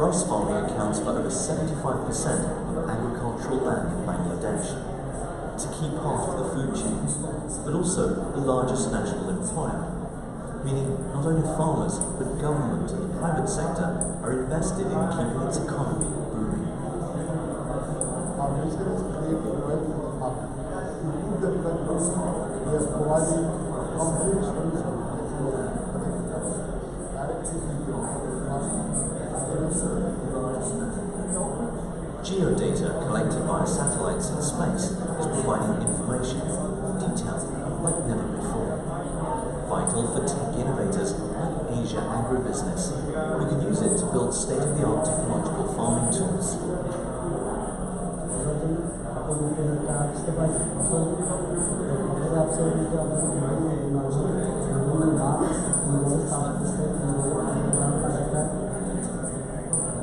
Rice farming accounts for over 75% of agricultural land in Bangladesh. It's a key part of the food chain, but also the largest national employer, meaning not only farmers, but government and the private sector are invested in keeping its economy booming. Our mission is to create wealth for the farmer. To improve the development, we are providing complete solutions Geodata collected via satellites in space is providing information, detailed like never before. Vital for tech innovators like Asia Agribusiness, who can use it to build state-of-the-art technological farming tools.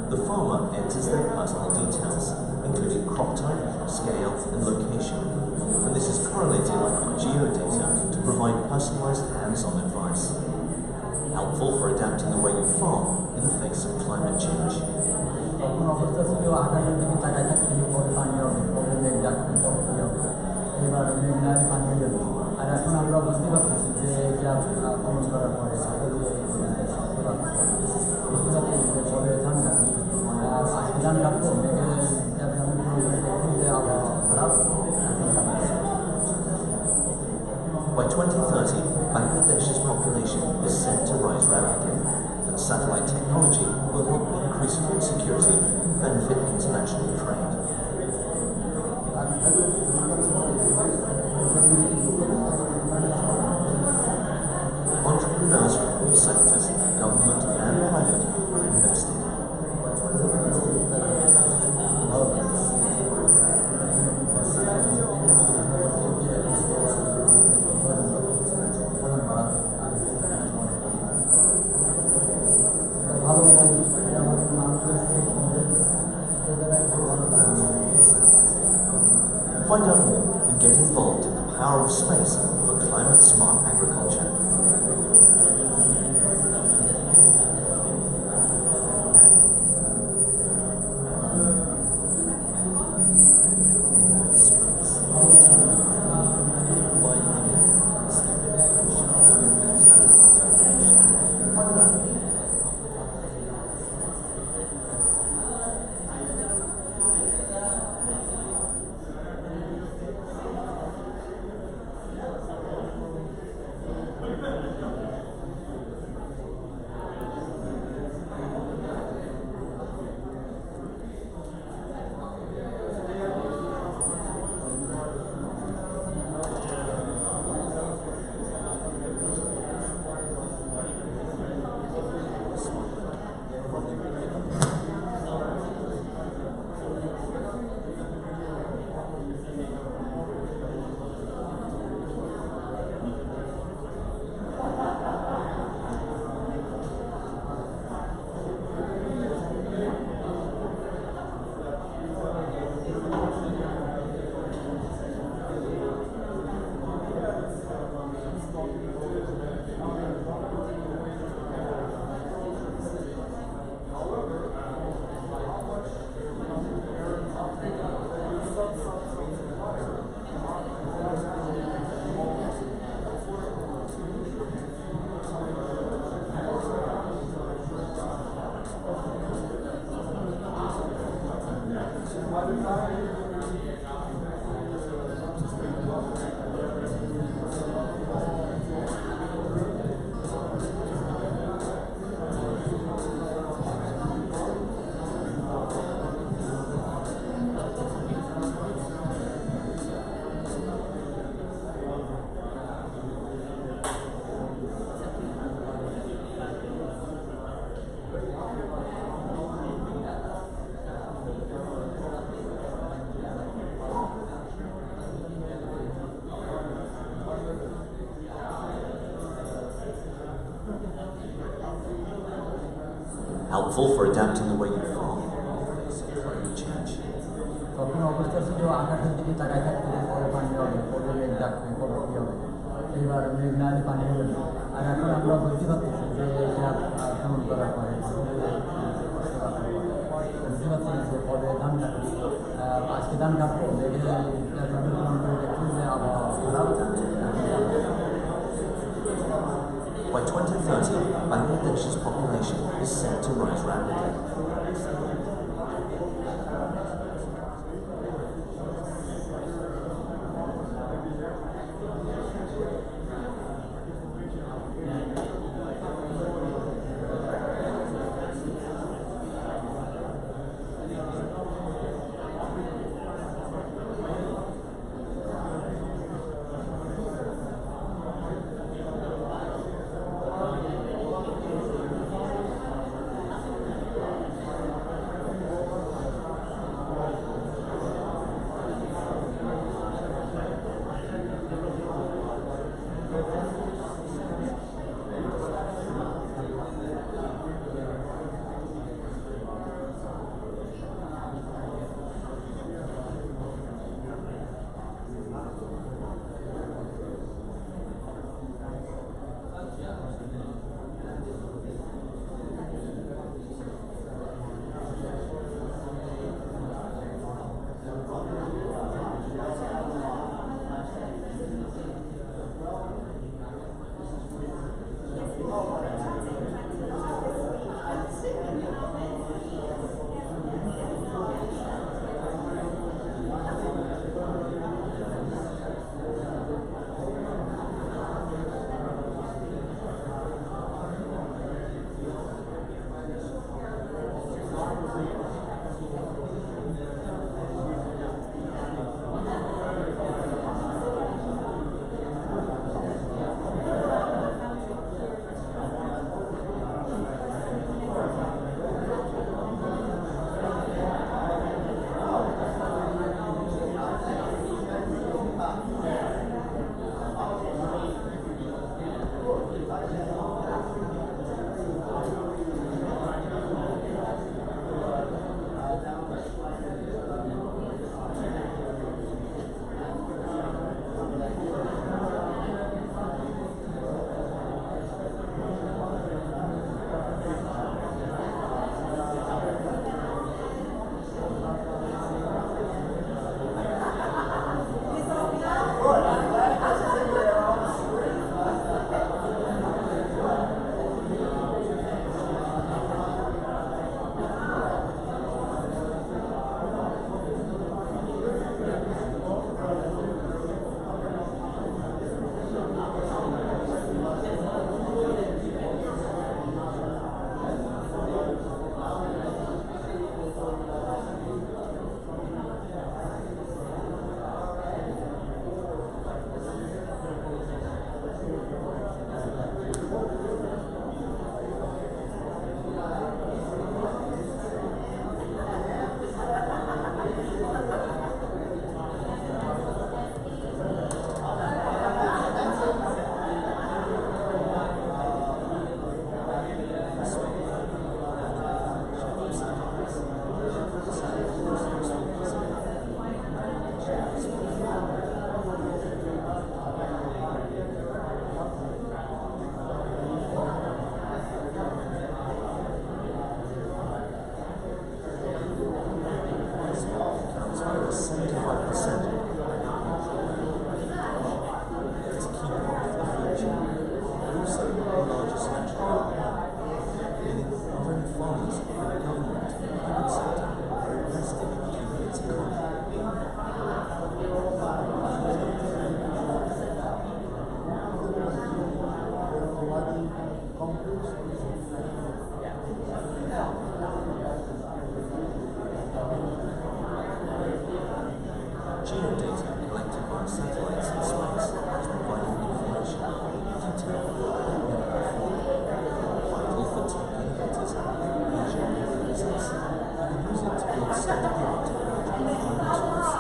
The farmer enters their personal details, including crop type, scale, and location, and this is correlated with geodata to provide personalized hands-on advice, helpful for adapting the way you farm in the face of climate change. By 2030, Bangladesh's population is set to rise rapidly, and satellite technology will help increase food security and benefit international trade. Entrepreneurs from all sectors, government and private, are invested. Find out more and get involved in the power of space for climate-smart agriculture. helpful for adapting the way you farm in the face of climate change. বুঝতেছি যে আকাশে যদি তাকায় থাকতে কবে পানি হবে, কবে মেঘ ডাকবে, কবে কী হবে। এইবার মেঘ না হলে পানি হবে না। আর এখন আমরা বুঝতে পারতেছি যে এটা কেমন করার পরে বুঝতে পারছি যে কবে ধান কাটবে। আজকে ধান কাটবো, দেখে করে দেখছি যে আবহাওয়া খারাপ। By 2030, Bangladesh's population is set to rise rapidly. Geodata collected by satellites in space has provided information detailed vital for tech innovators like Asian businesses who can use it to build state-of-the-art technology tools.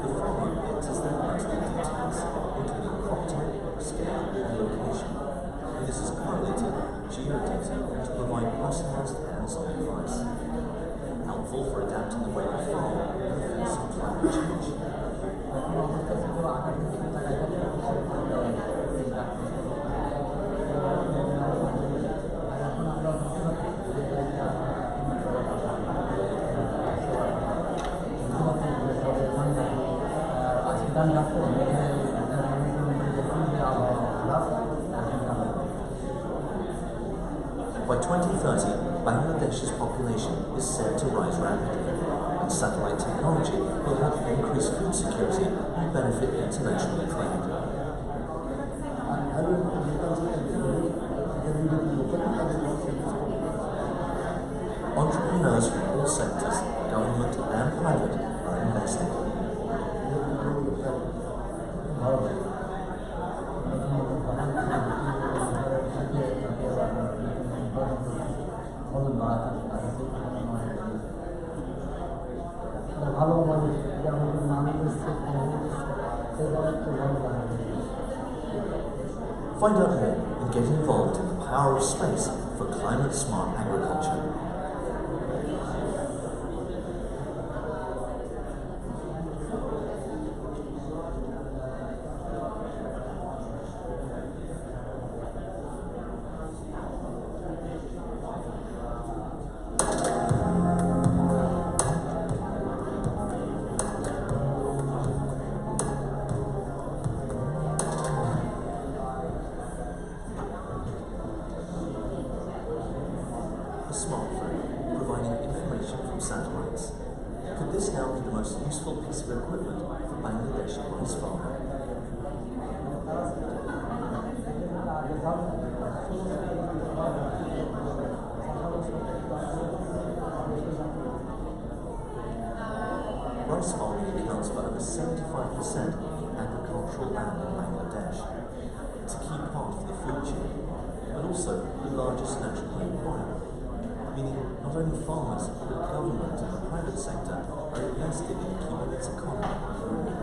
The following enters the light By 2030, Bangladesh's population is set to rise rapidly, and satellite technology will help increase food security and benefit international trade. Entrepreneurs from all sectors, government and private, are investing. Find out more and get involved in the power of space for climate-smart agriculture. Smartphone, providing information from satellites. Could this now be the most useful piece of equipment for Bangladesh rice farming? Rice farming accounts for over 75% of agricultural land in Bangladesh. It's a key part of the food chain, but also the largest national employer, meaning not only farmers, but government and the private sector are invested in keeping its economy booming.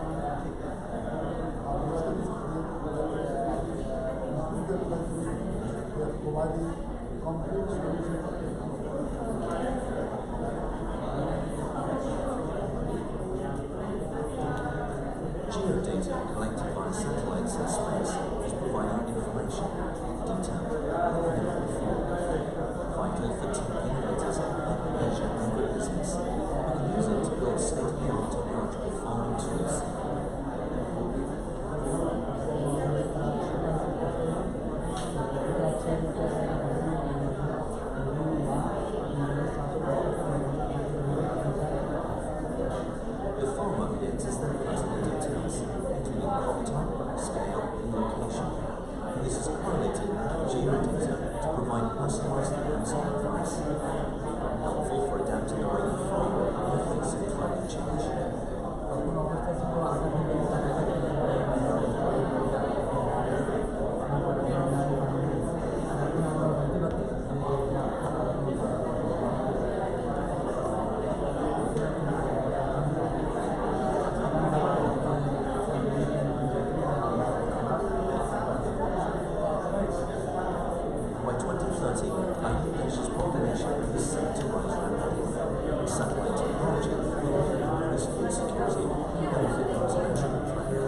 Geodata collected by satellites in space is providing information, detailed, and never before. Vital for tech innovators, leisure and business, who can use it to build state-of-the-art technological farming tools. The farmer enters their personal details, including crop type, scale, and location. This is correlated with geodata to provide personalized hands-on advice, helpful for adapting the way you farm in the face of climate change. By 2030, Bangladesh's population is set to rise rapidly. Satellite technology will increase food security and benefit international trade.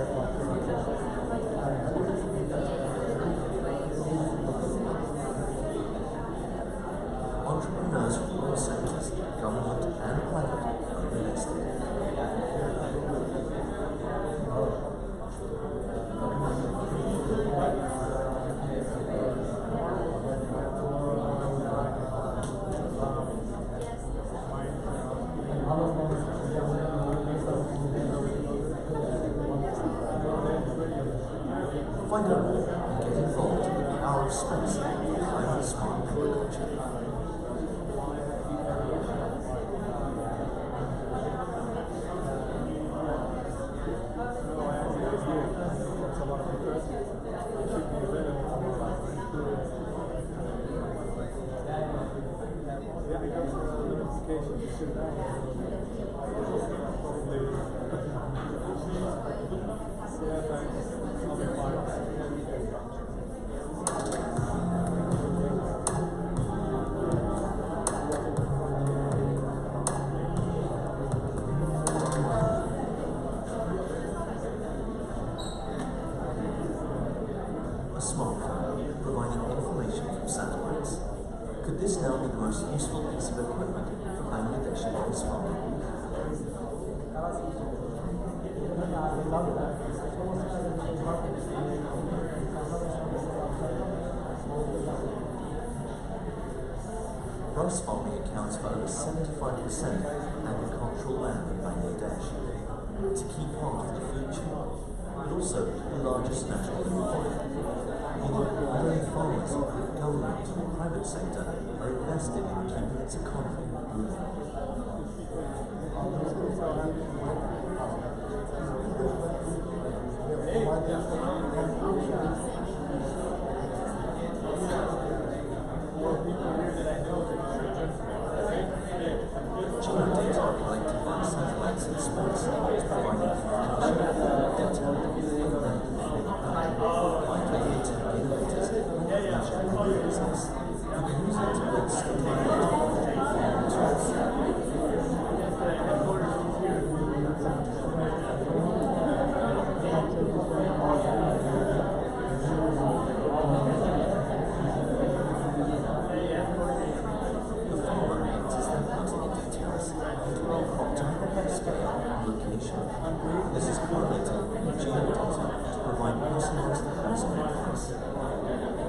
Entrepreneurs from all sectors, government and private, are invested. Find out more and get involved in the power of space for climate-smart agriculture. A smartphone, providing information from satellites. Could this now be the most useful piece of equipment for Bangladesh rice farming? Rice farming accounts for over 75% of agricultural land in Bangladesh. It's a key part of the food chain, but also the largest national employer. Meaning not only farmers, government and the private sector are invested in keeping its economy moving. Geodata collected by satellites in space is providing information, data, and calculators and measuring business. You can use it to build state-of-the-art farming tools. The farmer enters their personal details into a cropped scale and location. This is correlated with geodata to provide personalized housing advice,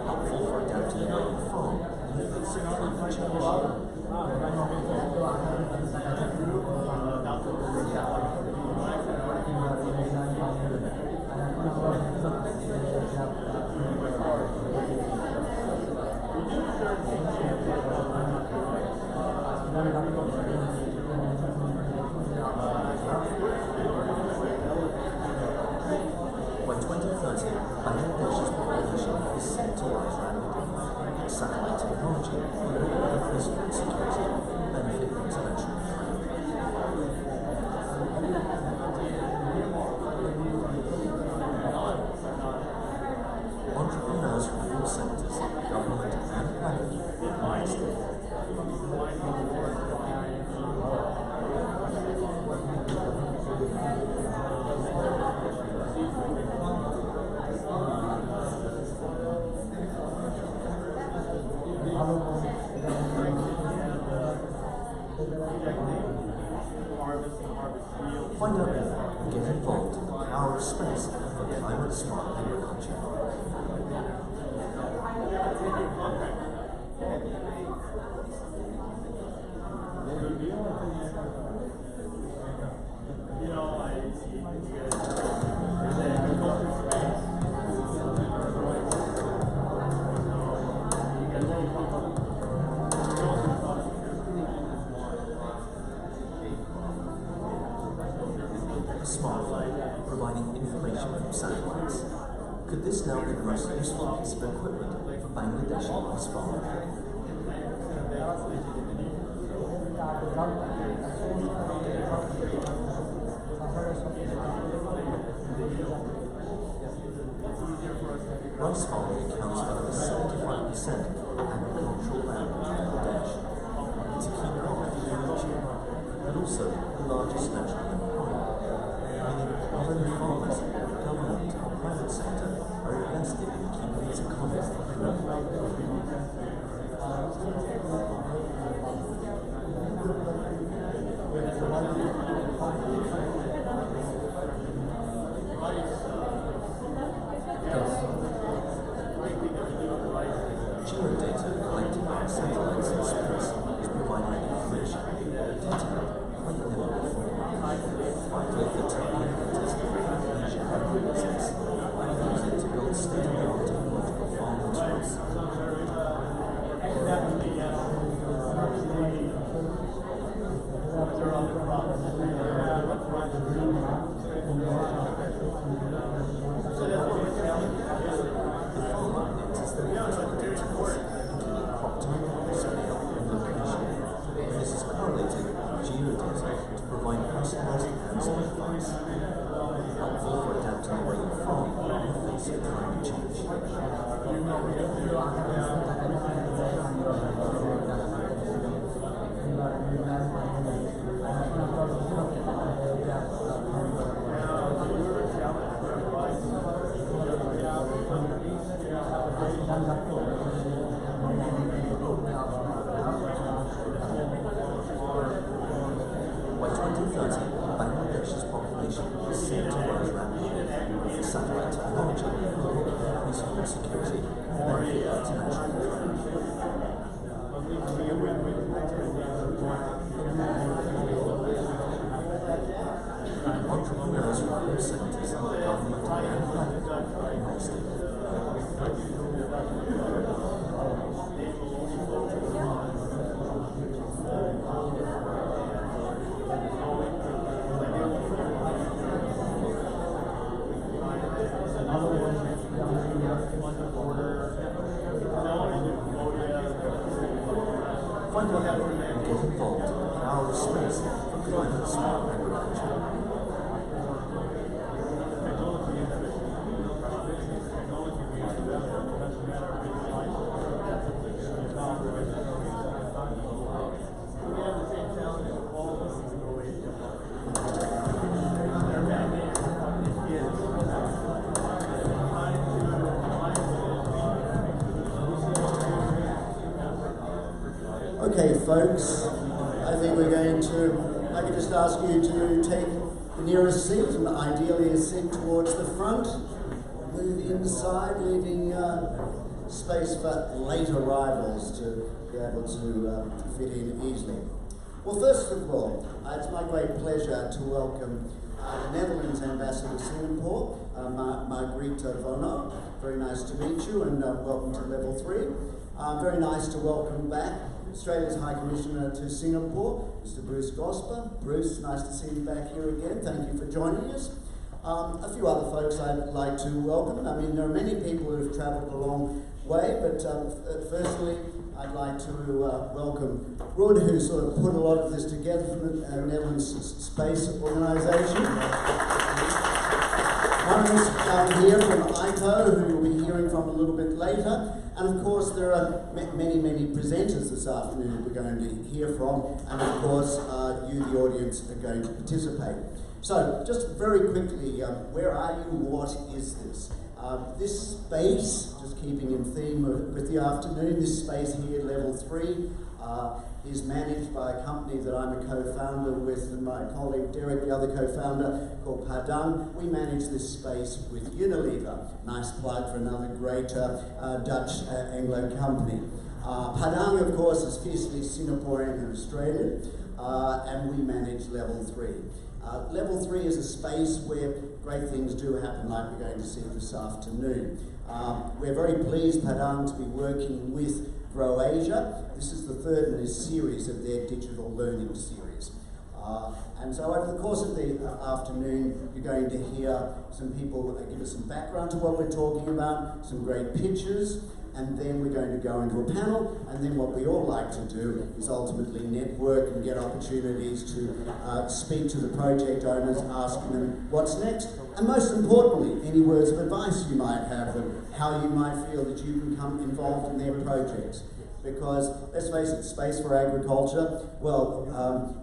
helpful for adapting your own farm in the face of climate change. By 2030, Bangladesh's population is set to rise rapidly. Satellite technology will increase food security and benefit international trade. Entrepreneurs from all sectors, government and private, invest in it. Find out more and get involved in the power of space for climate smart agriculture. A smartphone providing information from satellites. Could this now be the most useful piece of equipment for Bangladeshi rice farming? Rice farming accounts for over 75% of agricultural land in Bangladesh. It's a key part of the food chain, but also the largest national employer. Meaning not only farmers, government and the private sector are invested in keeping its economy moving. Geodata collected by satellites in space is providing information, data, like never before. Vital for technologists and Asian business. Use it to build state-of-the-art technological farming tools. The farmer enters their personal details, including crop type, scale, and location. This is correlated with geodata to provide personalized housing advice, helpful for adapting your own farm in the face of climate change. By 2030, Bangladesh's population is set to rise rapidly. Satellite technology will increase food security and benefit international trade. entrepreneurs from all sectors, government and private, invested. Find out more and get involved in the power of space for climate smart agriculture. Okay, folks, I think we're going to, I can just ask you to take the nearest seat, and ideally a seat towards the front. Move inside, leaving space for late arrivals to be able to fit in easily. Well, first of all, it's my great pleasure to welcome the Netherlands Ambassador to Singapore, Margriete Vono. Very nice to meet you, and welcome to Level 3. Very nice to welcome back Australia's High Commissioner to Singapore, Mr. Bruce Gosper. Bruce, nice to see you back here again. Thank you for joining us. A few other folks I'd like to welcome. I mean, there are many people who have travelled a long way, but firstly, I'd like to welcome Rud, who sort of put a lot of this together from the Netherlands Space Organisation. One here from ICO, who you'll be hearing from a little bit later. And of course, there are many presenters this afternoon we're going to hear from. And of course, you, the audience, are going to participate. So, just very quickly, where are you? What is this? This space, just keeping in theme with the afternoon, this space here, Level 3, is managed by a company that I'm a co-founder with, and my colleague Derek, the other co-founder, called Padang. We manage this space with Unilever. Nice plug for another great Dutch Anglo company. Padang, of course, is fiercely Singaporean and Australian, and we manage Level 3. Level 3 is a space where great things do happen, like we're going to see this afternoon. We're very pleased, Padang, to be working with Grow Asia. This is the third in this series of their digital learning series. And so over the course of the afternoon, you're going to hear some people give us some background to what we're talking about, some great pictures, and then we're going to go into a panel, and then what we all like to do is ultimately network and get opportunities to speak to the project owners, asking them what's next, and most importantly, any words of advice you might have and how you might feel that you can become involved in their projects. Because, let's face it, space for agriculture, well,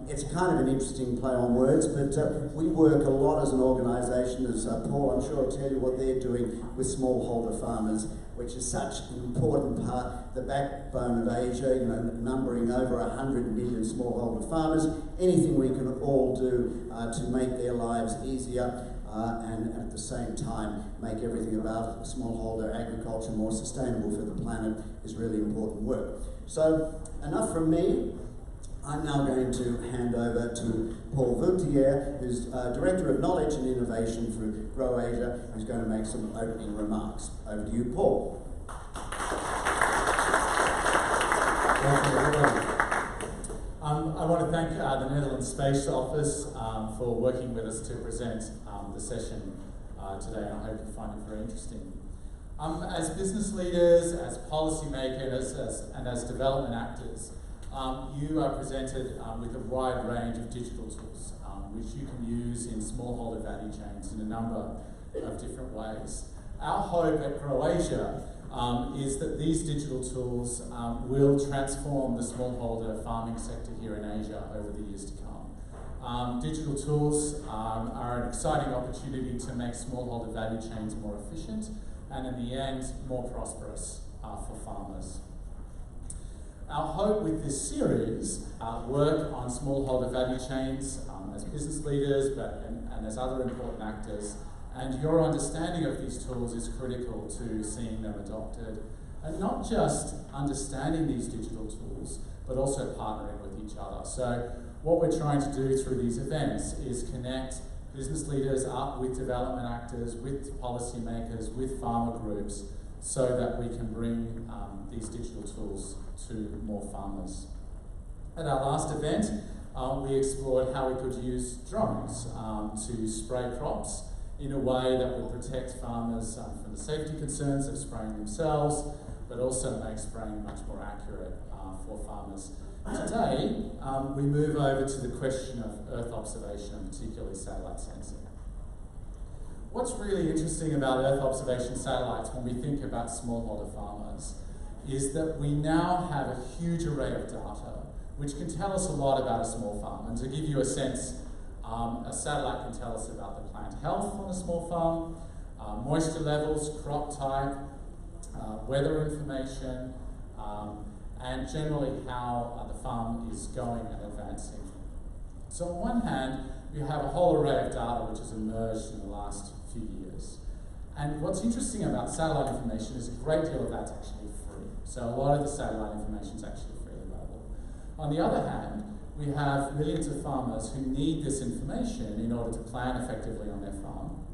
it's kind of an interesting play on words, but we work a lot as an organisation, as Paul, I'm sure, will tell you what they're doing with smallholder farmers, which is such an important part, the backbone of Asia, you know, numbering over 100 million smallholder farmers. Anything we can all do to make their lives easier and at the same time make everything about smallholder agriculture more sustainable for the planet is really important work. So, enough from me. I'm now going to hand over to Paul Vautier, who's Director of Knowledge and Innovation for Grow Asia, who's going to make some opening remarks. Over to you, Paul. Thank you, everyone. I want to thank the Netherlands Space Office for working with us to present the session today, and I hope you find it very interesting. As business leaders, as policymakers, and as development actors, you are presented with a wide range of digital tools which you can use in smallholder value chains in a number of different ways. Our hope at Grow Asia is that these digital tools will transform the smallholder farming sector here in Asia over the years to come. Digital tools are an exciting opportunity to make smallholder value chains more efficient and in the end more prosperous for farmers. Our hope with this series, work on smallholder value chains as business leaders and as other important actors, and your understanding of these tools is critical to seeing them adopted. And not just understanding these digital tools, but also partnering with each other. So what we're trying to do through these events is connect business leaders up with development actors, with policymakers, with farmer groups, so that we can bring these digital tools to more farmers. At our last event, we explored how we could use drones to spray crops in a way that would protect farmers from the safety concerns of spraying themselves, but also make spraying much more accurate for farmers. Today, we move over to the question of Earth observation, and particularly satellite sensing. What's really interesting about Earth observation satellites when we think about smallholder farmers is that we now have a huge array of data which can tell us a lot about a small farm. And to give you a sense, a satellite can tell us about the plant health on a small farm, moisture levels, crop type, weather information, and generally how the farm is going and advancing. So on one hand, you have a whole array of data which has emerged in the last few years. And what's interesting about satellite information is a great deal of that's actually free. So a lot of the satellite information is actually freely available. On the other hand, we have millions of farmers who need this information in order to plan effectively on their farm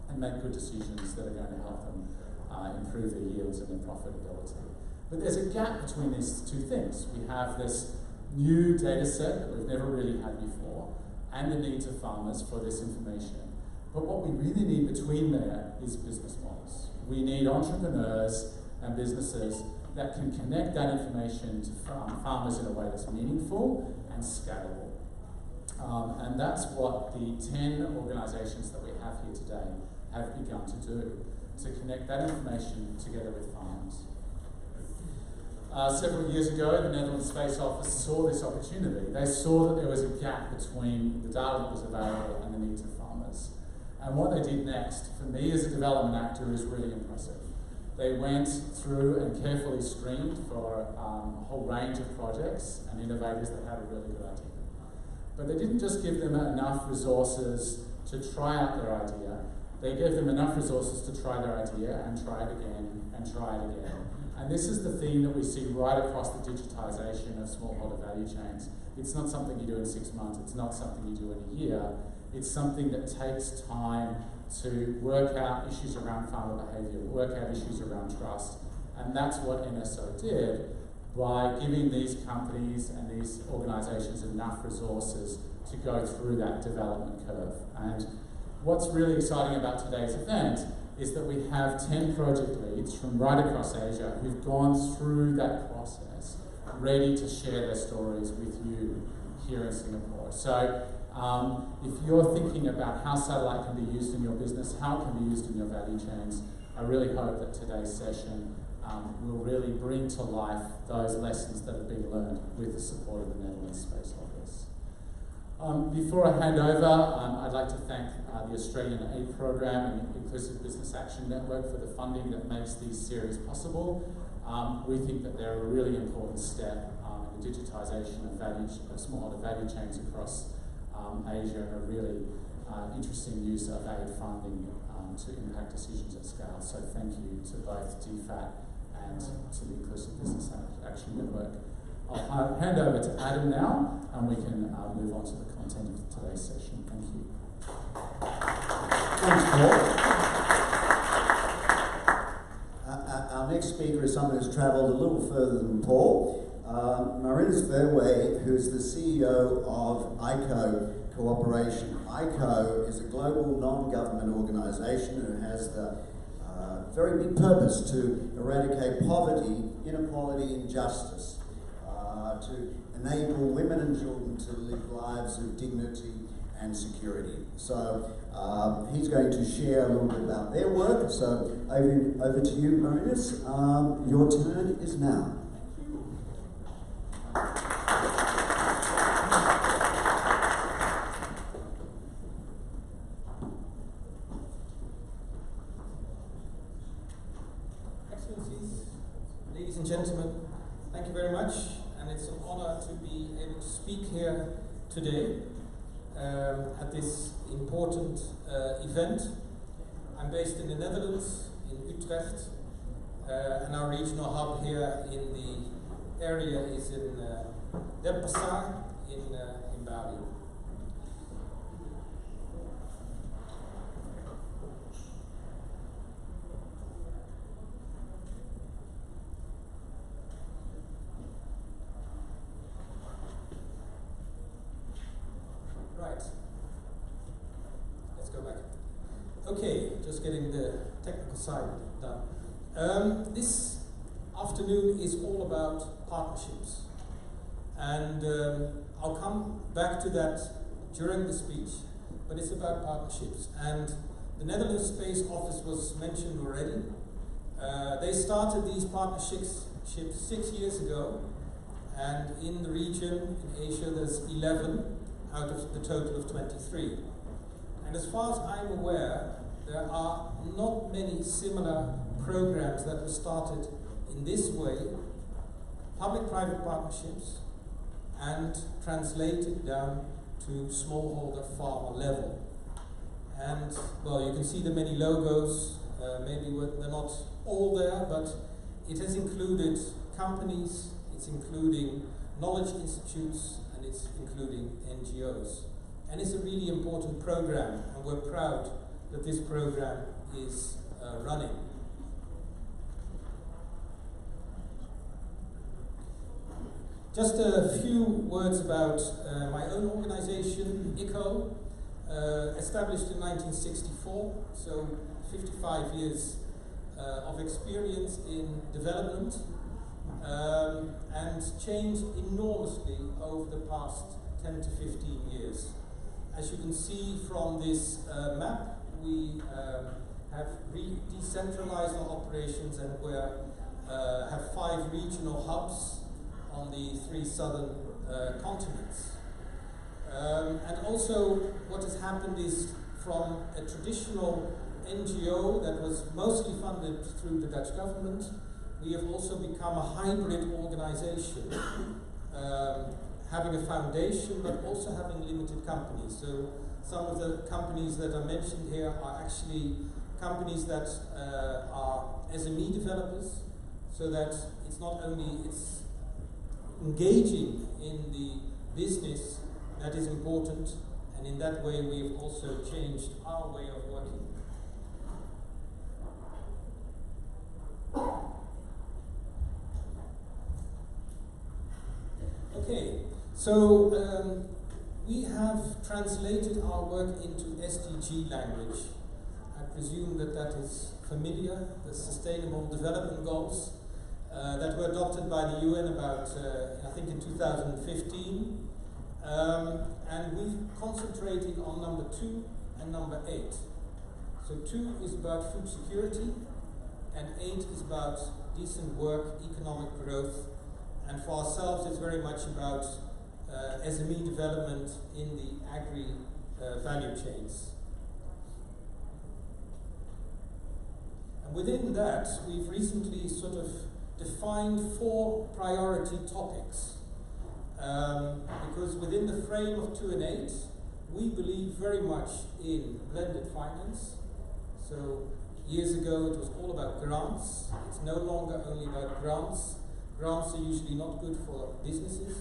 and make good decisions that are going to help them improve their yields and their profitability. But there's a gap between these two things. We have this new data set that we've never really had before, and the needs of farmers for this information. But what we really need between there is business models. We need entrepreneurs and businesses that can connect that information to farmers in a way that's meaningful and scalable. And that's what the 10 organisations that we have here today have begun to do, to connect that information together with farmers. Several years ago, the Netherlands Space Office saw this opportunity. They saw that there was a gap between the data that was available and the needs of farmers. And what they did next, for me as a development actor, is really impressive. They went through and carefully screened for a whole range of projects and innovators that had a really good idea. But they didn't just give them enough resources to try out their idea. They gave them enough resources to try their idea and try it again and try it again. And this is the theme that we see right across the digitisation of smallholder value chains. It's not something you do in 6 months, it's not something you do in a year. It's something that takes time to work out issues around farmer behaviour, work out issues around trust. And that's what NSO did by giving these companies and these organisations enough resources to go through that development curve. And what's really exciting about today's event is that we have 10 project leads from right across Asia who've gone through that process, ready to share their stories with you here in Singapore. So if you're thinking about how satellite can be used in your business, how it can be used in your value chains, I really hope that today's session will really bring to life those lessons that have been learned with the support of the Netherlands Space Office. Before I hand over, I'd like to thank the Australian Aid Program and Inclusive Business Action Network for the funding that makes these series possible. We think that they're a really important step in the digitisation of smallholder value chains across Asia, and a really interesting use of aid funding to impact decisions at scale. So thank you to both DFAT and to the Inclusive Business Action Network. I'll hand over to Adam now, and we can move on to the content of today's session. Thank you. Thanks, Paul. Our next speaker is someone who's travelled a little further than Paul. Marinus Verwey, who is the CEO of ICO Cooperation. ICO is a global non-government organisation who has the very big purpose to eradicate poverty, inequality, injustice, to enable women and children to live lives of dignity and security. So he's going to share a little bit about their work. So over to you, Marinus. Your turn is now. Excellencies, ladies and gentlemen, thank you very much. And it's an honor to be able to speak here today at this important event. I'm based in the Netherlands, in Utrecht, and our regional hub here in the area is in Denpasar in Bali. Okay, just getting the technical side done. This afternoon is all about partnerships. And I'll come back to that during the speech, but it's about partnerships. And the Netherlands Space Office was mentioned already. They started these partnerships 6 years ago, and in the region, in Asia, there's 11 out of the total of 23. And as far as I'm aware, there are not many similar programs that were started in this way, public-private partnerships, and translated down to smallholder farmer level. And, well, you can see the many logos. Maybe they're not all there, but it has included companies, it's including knowledge institutes, and it's including NGOs. And it's a really important program, and we're proud that this program is running. Just a few words about my own organization, ICO, established in 1964, so 55 years of experience in development, and changed enormously over the past 10 to 15 years. As you can see from this map, we have decentralized our operations, and we have 5 regional hubs on the 3 southern continents. And also what has happened is, from a traditional NGO that was mostly funded through the Dutch government, we have also become a hybrid organization, having a foundation but also having limited companies. So some of the companies that are mentioned here are actually companies that are SME developers, so that it's not only engaging in the business that is important, and in that way we've also changed our way of working. Okay, so we have translated our work into SDG language. I presume that is familiar, the Sustainable Development Goals that were adopted by the UN about, I think, in 2015. And we've concentrated on number 2 and number 8. So 2 is about food security, and 8 is about decent work, economic growth, and for ourselves it's very much about SME development in the agri value chains. And within that, we've recently sort of defined 4 priority topics. Because within the frame of 2 and 8, we believe very much in blended finance. So years ago it was all about grants. It's no longer only about grants. Grants are usually not good for businesses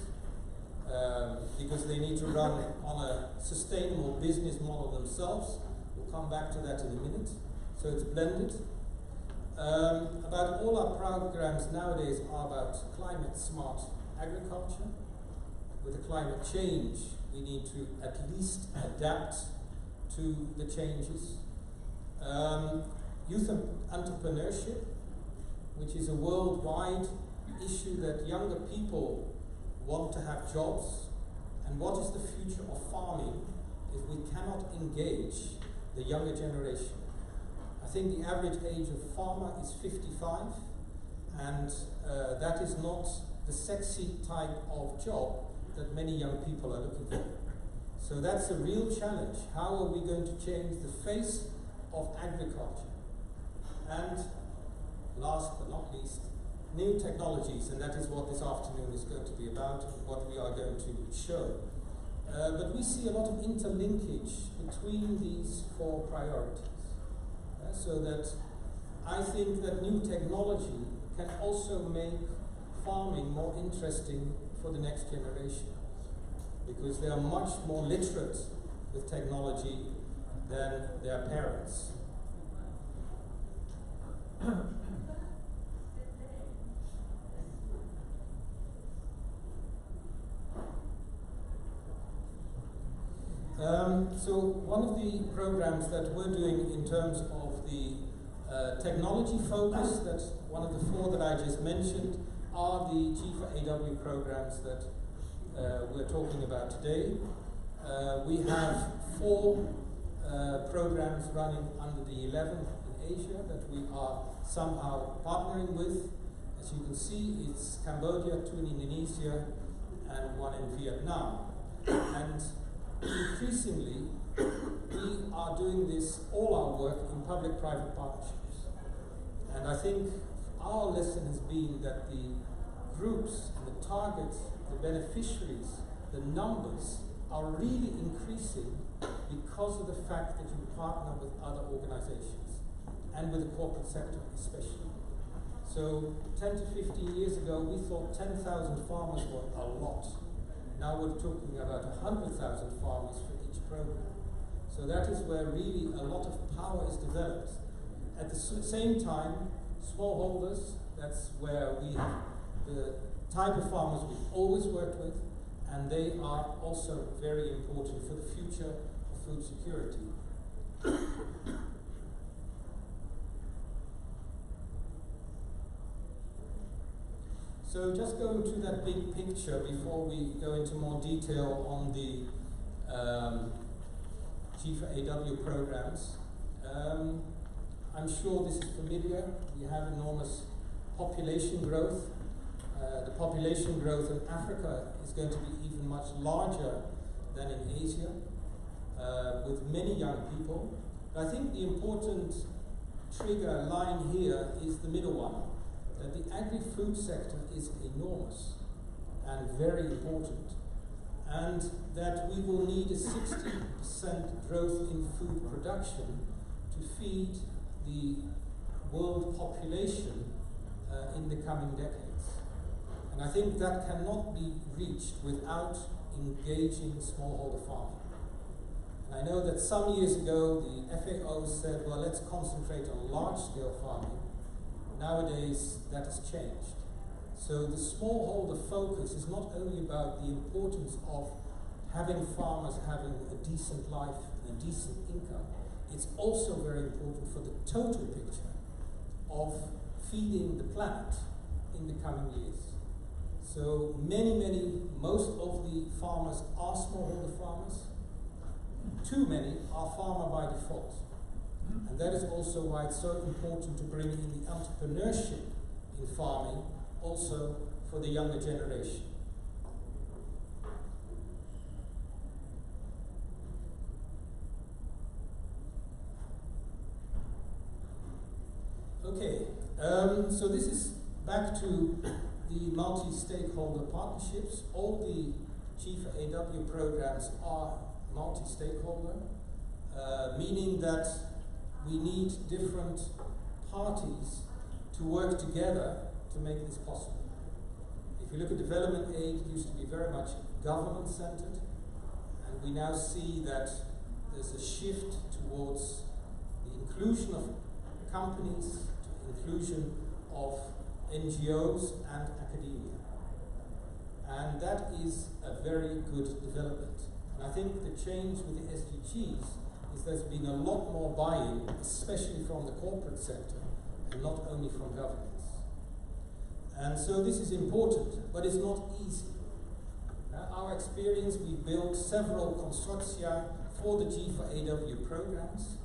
because they need to run on a sustainable business model themselves. We'll come back to that in a minute. So it's blended. About all our programs nowadays are about climate smart agriculture. With the climate change, we need to at least adapt to the changes. Youth entrepreneurship, which is a worldwide issue, that younger people want to have jobs. And what is the future of farming if we cannot engage the younger generation? I think the average age of farmer is 55, and that is not the sexy type of job that many young people are looking for. So that's a real challenge. How are we going to change the face of agriculture? And last but not least, new technologies, and that is what this afternoon is going to be about, what we are going to show. But we see a lot of interlinkage between these 4 priorities. So that I think that new technology can also make farming more interesting for the next generation, because they are much more literate with technology than their parents. So one of the programs that we're doing in terms of the technology focus, that's one of the four that I just mentioned, are the G4AW programs that we're talking about today. We have four programs running under the 11th in Asia that we are somehow partnering with. As you can see, it's Cambodia, two in Indonesia, and one in Vietnam. And increasingly, we are doing this, all our work, in public-private partnerships. And I think our lesson has been that the groups, and the targets, the beneficiaries, the numbers are really increasing because of the fact that you partner with other organizations, and with the corporate sector especially. So 10 to 15 years ago, we thought 10,000 farmers were a lot. Now we're talking about 100,000 farmers for each program. So that is where really a lot of power is developed. At the same time, smallholders, that's where we have the type of farmers we've always worked with, and they are also very important for the future of food security. So just going to that big picture before we go into more detail on the G4AW programs. I'm sure this is familiar. We have enormous population growth. The population growth in Africa is going to be even much larger than in Asia, with many young people. But I think the important trigger line here is the middle one, that the agri-food sector is enormous and very important, and that we will need a 60% growth in food production to feed the world population in the coming decades. And I think that cannot be reached without engaging smallholder farming. And I know that some years ago the FAO said, well, let's concentrate on large-scale farming. Nowadays, that has changed. So the smallholder focus is not only about the importance of having farmers having a decent life and a decent income, it's also very important for the total picture of feeding the planet in the coming years. So most of the farmers are smallholder farmers. Too many are farmer by default. And that is also why it's so important to bring in the entrepreneurship in farming, also for the younger generation. Okay, so this is back to the multi-stakeholder partnerships. All the G4AW programs are multi-stakeholder, meaning that we need different parties to work together to make this possible. If you look at development aid, it used to be very much government-centered, and we now see that there's a shift towards the inclusion of companies, to inclusion of NGOs and academia. And that is a very good development. And I think the change with the SDGs is there's been a lot more buy-in, especially from the corporate sector, and not only from governments. And so this is important, but it's not easy. Our experience, we built several consortia for the G4AW programs,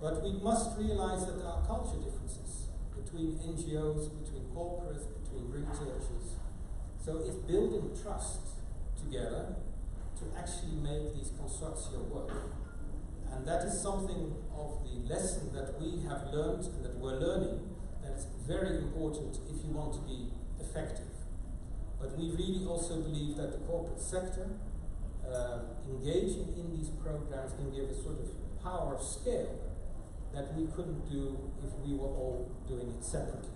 but we must realize that there are culture differences between NGOs, between corporates, between researchers. So it's building trust together to actually make these consortia work. And that is something of the lesson that we have learned and that we're learning, that is very important if you want to be effective. But we really also believe that the corporate sector engaging in these programs can give a sort of power of scale that we couldn't do if we were all doing it separately.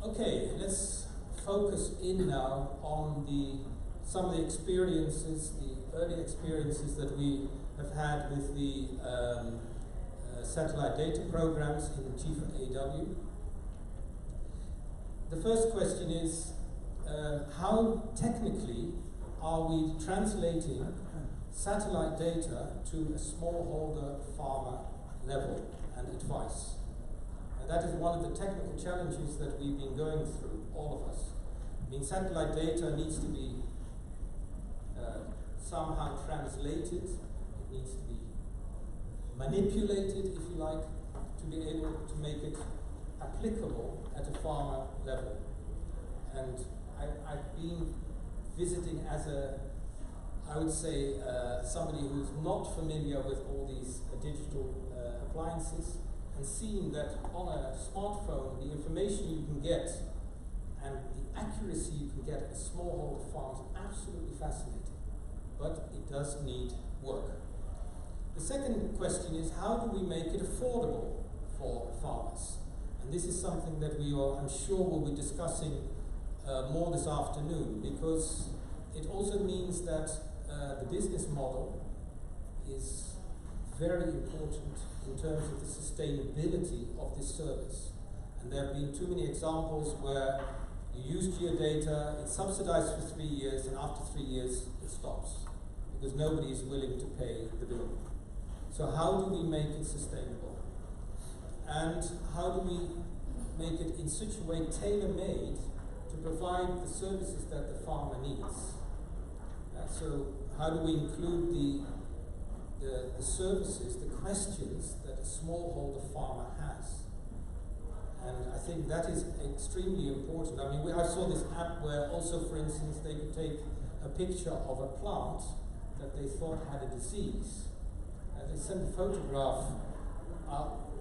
Okay, let's focus in now on some of the experiences, the early experiences that we have had with the satellite data programs in G4AW. The first question is, how technically are we translating satellite data to a smallholder farmer level and advice. And that is one of the technical challenges that we've been going through, all of us. I mean, satellite data needs to be somehow translated, it needs to be manipulated, if you like, to be able to make it applicable at a farmer level. And I've been visiting as I would say, somebody who's not familiar with all these digital appliances, and seeing that on a smartphone, the information you can get and the accuracy you can get at a smallholder farm is absolutely fascinating. But it does need work. The second question is, how do we make it affordable for farmers? And this is something that we are, I'm sure, will be discussing more this afternoon, because it also means that the business model is very important in terms of the sustainability of this service. And there have been too many examples where you use geodata, it's subsidized for 3 years, and after 3 years it stops, because nobody is willing to pay the bill. So how do we make it sustainable? And how do we make it in such a way tailor-made to provide the services that the farmer needs? So how do we include the services, the questions that a smallholder farmer has? And I think that is extremely important. I mean, I saw this app where also, for instance, they could take a picture of a plant that they thought had a disease. They send a photograph,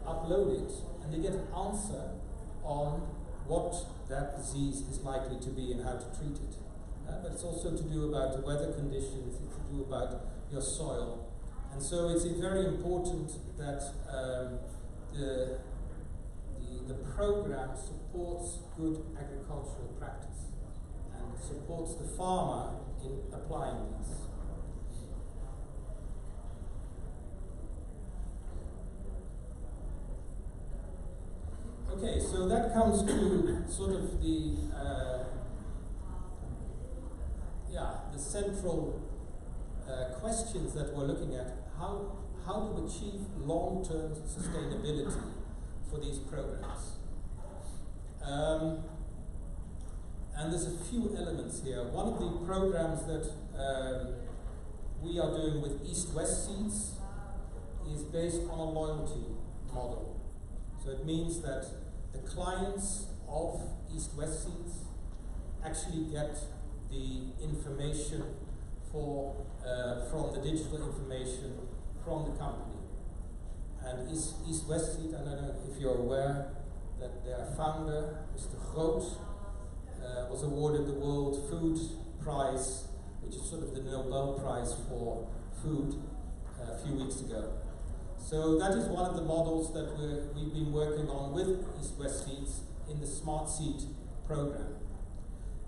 upload it, and they get an answer on what that disease is likely to be and how to treat it. But it's also to do about the weather conditions, it's to do about your soil. And so it's very important that the program supports good agricultural practice and supports the farmer in applying these. Okay, so that comes to sort of the central questions that we're looking at. How to achieve long-term sustainability for these programs. And there's a few elements here. One of the programs that we are doing with East-West Seeds is based on a loyalty model. So it means that the clients of East-West Seeds actually get the information from the digital information from the company. And East-West Seed, I don't know if you're aware that their founder, Mr. Groot, was awarded the World Food Prize, which is sort of the Nobel Prize for food, a few weeks ago. So that is one of the models that we've been working on with East-West Seeds in the Smart Seed program.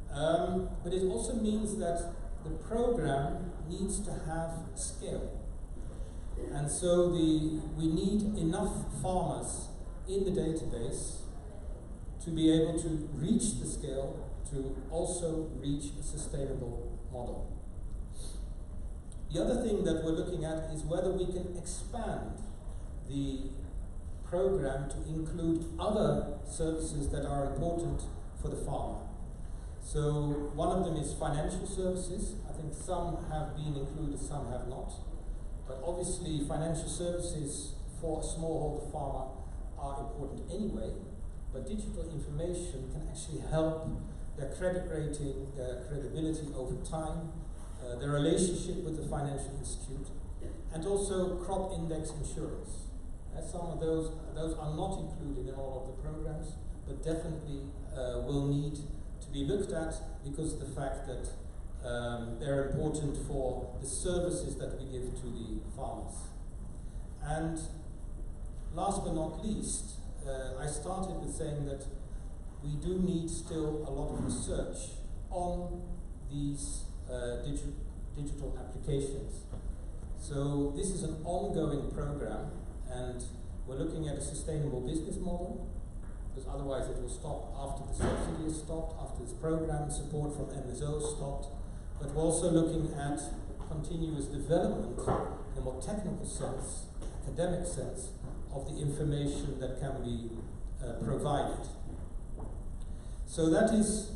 But it also means that the program needs to have scale. And so we need enough farmers in the database to be able to reach the scale, to also reach a sustainable model. The other thing that we're looking at is whether we can expand the program to include other services that are important for the farmer. So one of them is financial services. I think some have been included, some have not. But obviously financial services for a smallholder farmer are important anyway, but digital information can actually help their credit rating, their credibility over time, their relationship with the financial institute, and also crop index insurance. Some of those are not included in all of the programs, but definitely will need to be looked at because of the fact that they're important for the services that we give to the farmers. And last but not least, I started with saying that we do need still a lot of research on these digital applications. So this is an ongoing program, and we're looking at a sustainable business model. because otherwise it will stop after the subsidy is stopped, after this program support from NSO is stopped. But we're also looking at continuous development in a more technical sense, academic sense, of the information that can be provided. So that is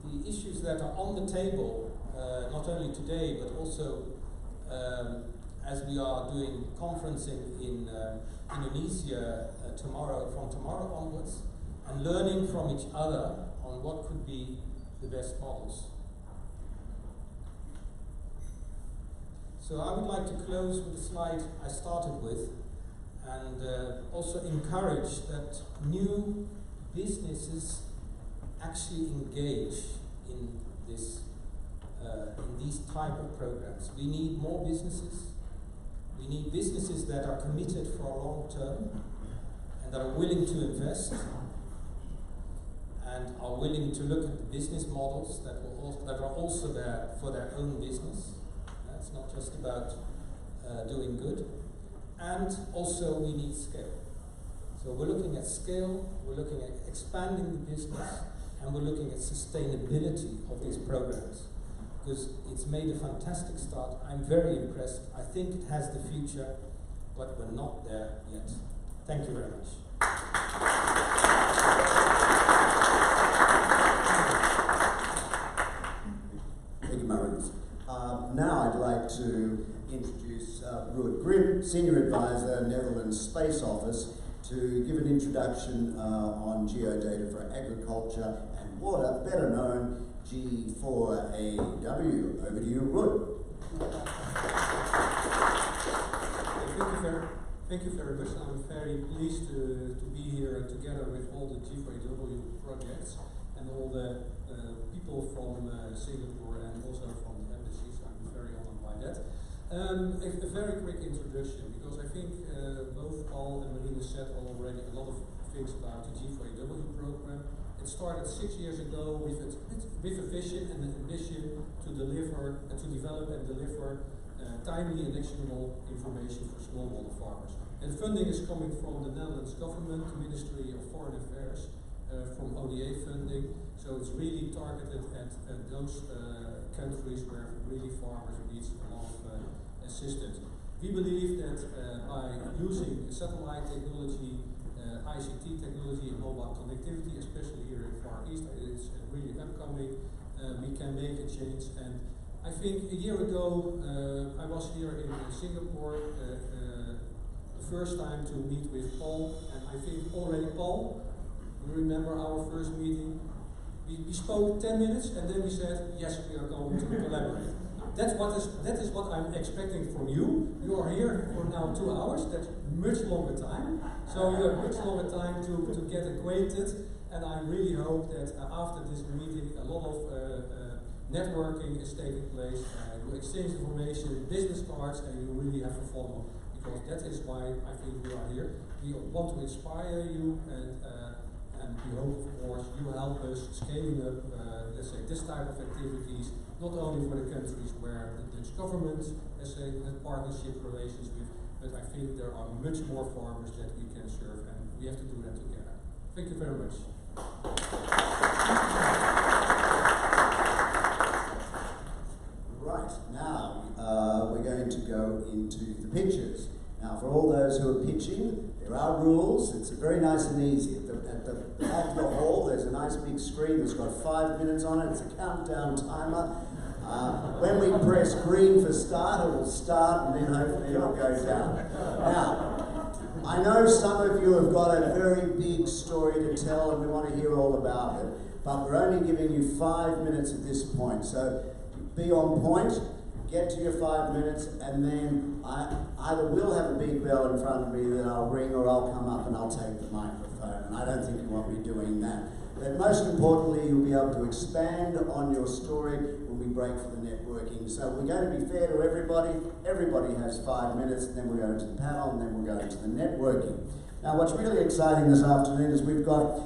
the issues that are on the table, not only today, but also as we are doing conferencing in Indonesia from tomorrow onwards, and learning from each other on what could be the best models. So I would like to close with the slide I started with, and also encourage that new businesses actually engage in this, in these type of programs. We need more businesses. We need businesses that are committed for a long term and that are willing to invest and are willing to look at the business models that are also there for their own business. It's not just about doing good. And also we need scale. So we're looking at scale, we're looking at expanding the business, and we're looking at sustainability of these programs. Because it's made a fantastic start. I'm very impressed. I think it has the future, but we're not there yet. Thank you very much. Thank you, Maurits. Now I'd like to introduce Ruud Grim, Senior Advisor, Netherlands Space Office, to give an introduction on geodata for agriculture and water, better known G4AW. Over to you, Ruud. Thank you very much. I'm very pleased to be here together with all the G4AW projects and all the people from Singapore and also from the embassy, so I'm very honored by that. A very quick introduction, because I think both Paul and Marina said already a lot of things about the G4AW program. It started 6 years ago with a vision and an ambition to develop and deliver timely and actionable information for smallholder farmers. And funding is coming from the Netherlands government, the Ministry of Foreign Affairs, from ODA funding. So it's really targeted at those countries where really farmers need a lot of assistance. We believe that by using satellite technology, ICT technology and mobile connectivity, especially here in Far East, it's really upcoming, we can make a change. And I think a year ago, I was here in Singapore, the first time to meet with Paul, and I think already Paul, you remember our first meeting? We spoke 10 minutes and then we said, yes, we are going to collaborate. That is what I'm expecting from you. You are here for now 2 hours, that's much longer time. So you have much longer time to get acquainted, and I really hope that after this meeting a lot of networking is taking place, you exchange information, business cards, and you really have a follow-up, because that is why I think we are here. We want to inspire you, and we hope, of course, you help us scaling up, let's say, this type of activities, not only for the countries where the Dutch government, let's say, has partnership relations with, but I think there are much more farmers that we can serve, and we have to do that together. Thank you very much. Right, now we're going to go into the pictures. Now, for all those who are pitching, there are rules. It's very nice and easy. At the back of the hall, there's a nice big screen that's got 5 minutes on it. It's a countdown timer. When we press green for start, it will start, and then hopefully it'll go down. Now, I know some of you have got a very big story to tell, and we want to hear all about it, but we're only giving you 5 minutes at this point. So be on point. Get to your 5 minutes, and then I either will have a big bell in front of me that I'll ring, or I'll come up and I'll take the microphone, and I don't think you want me doing that. But most importantly, you'll be able to expand on your story when we break for the networking. So we're going to be fair to everybody. Everybody has 5 minutes, and then we'll go into the panel, and then we'll go into the networking. Now, what's really exciting this afternoon is we've got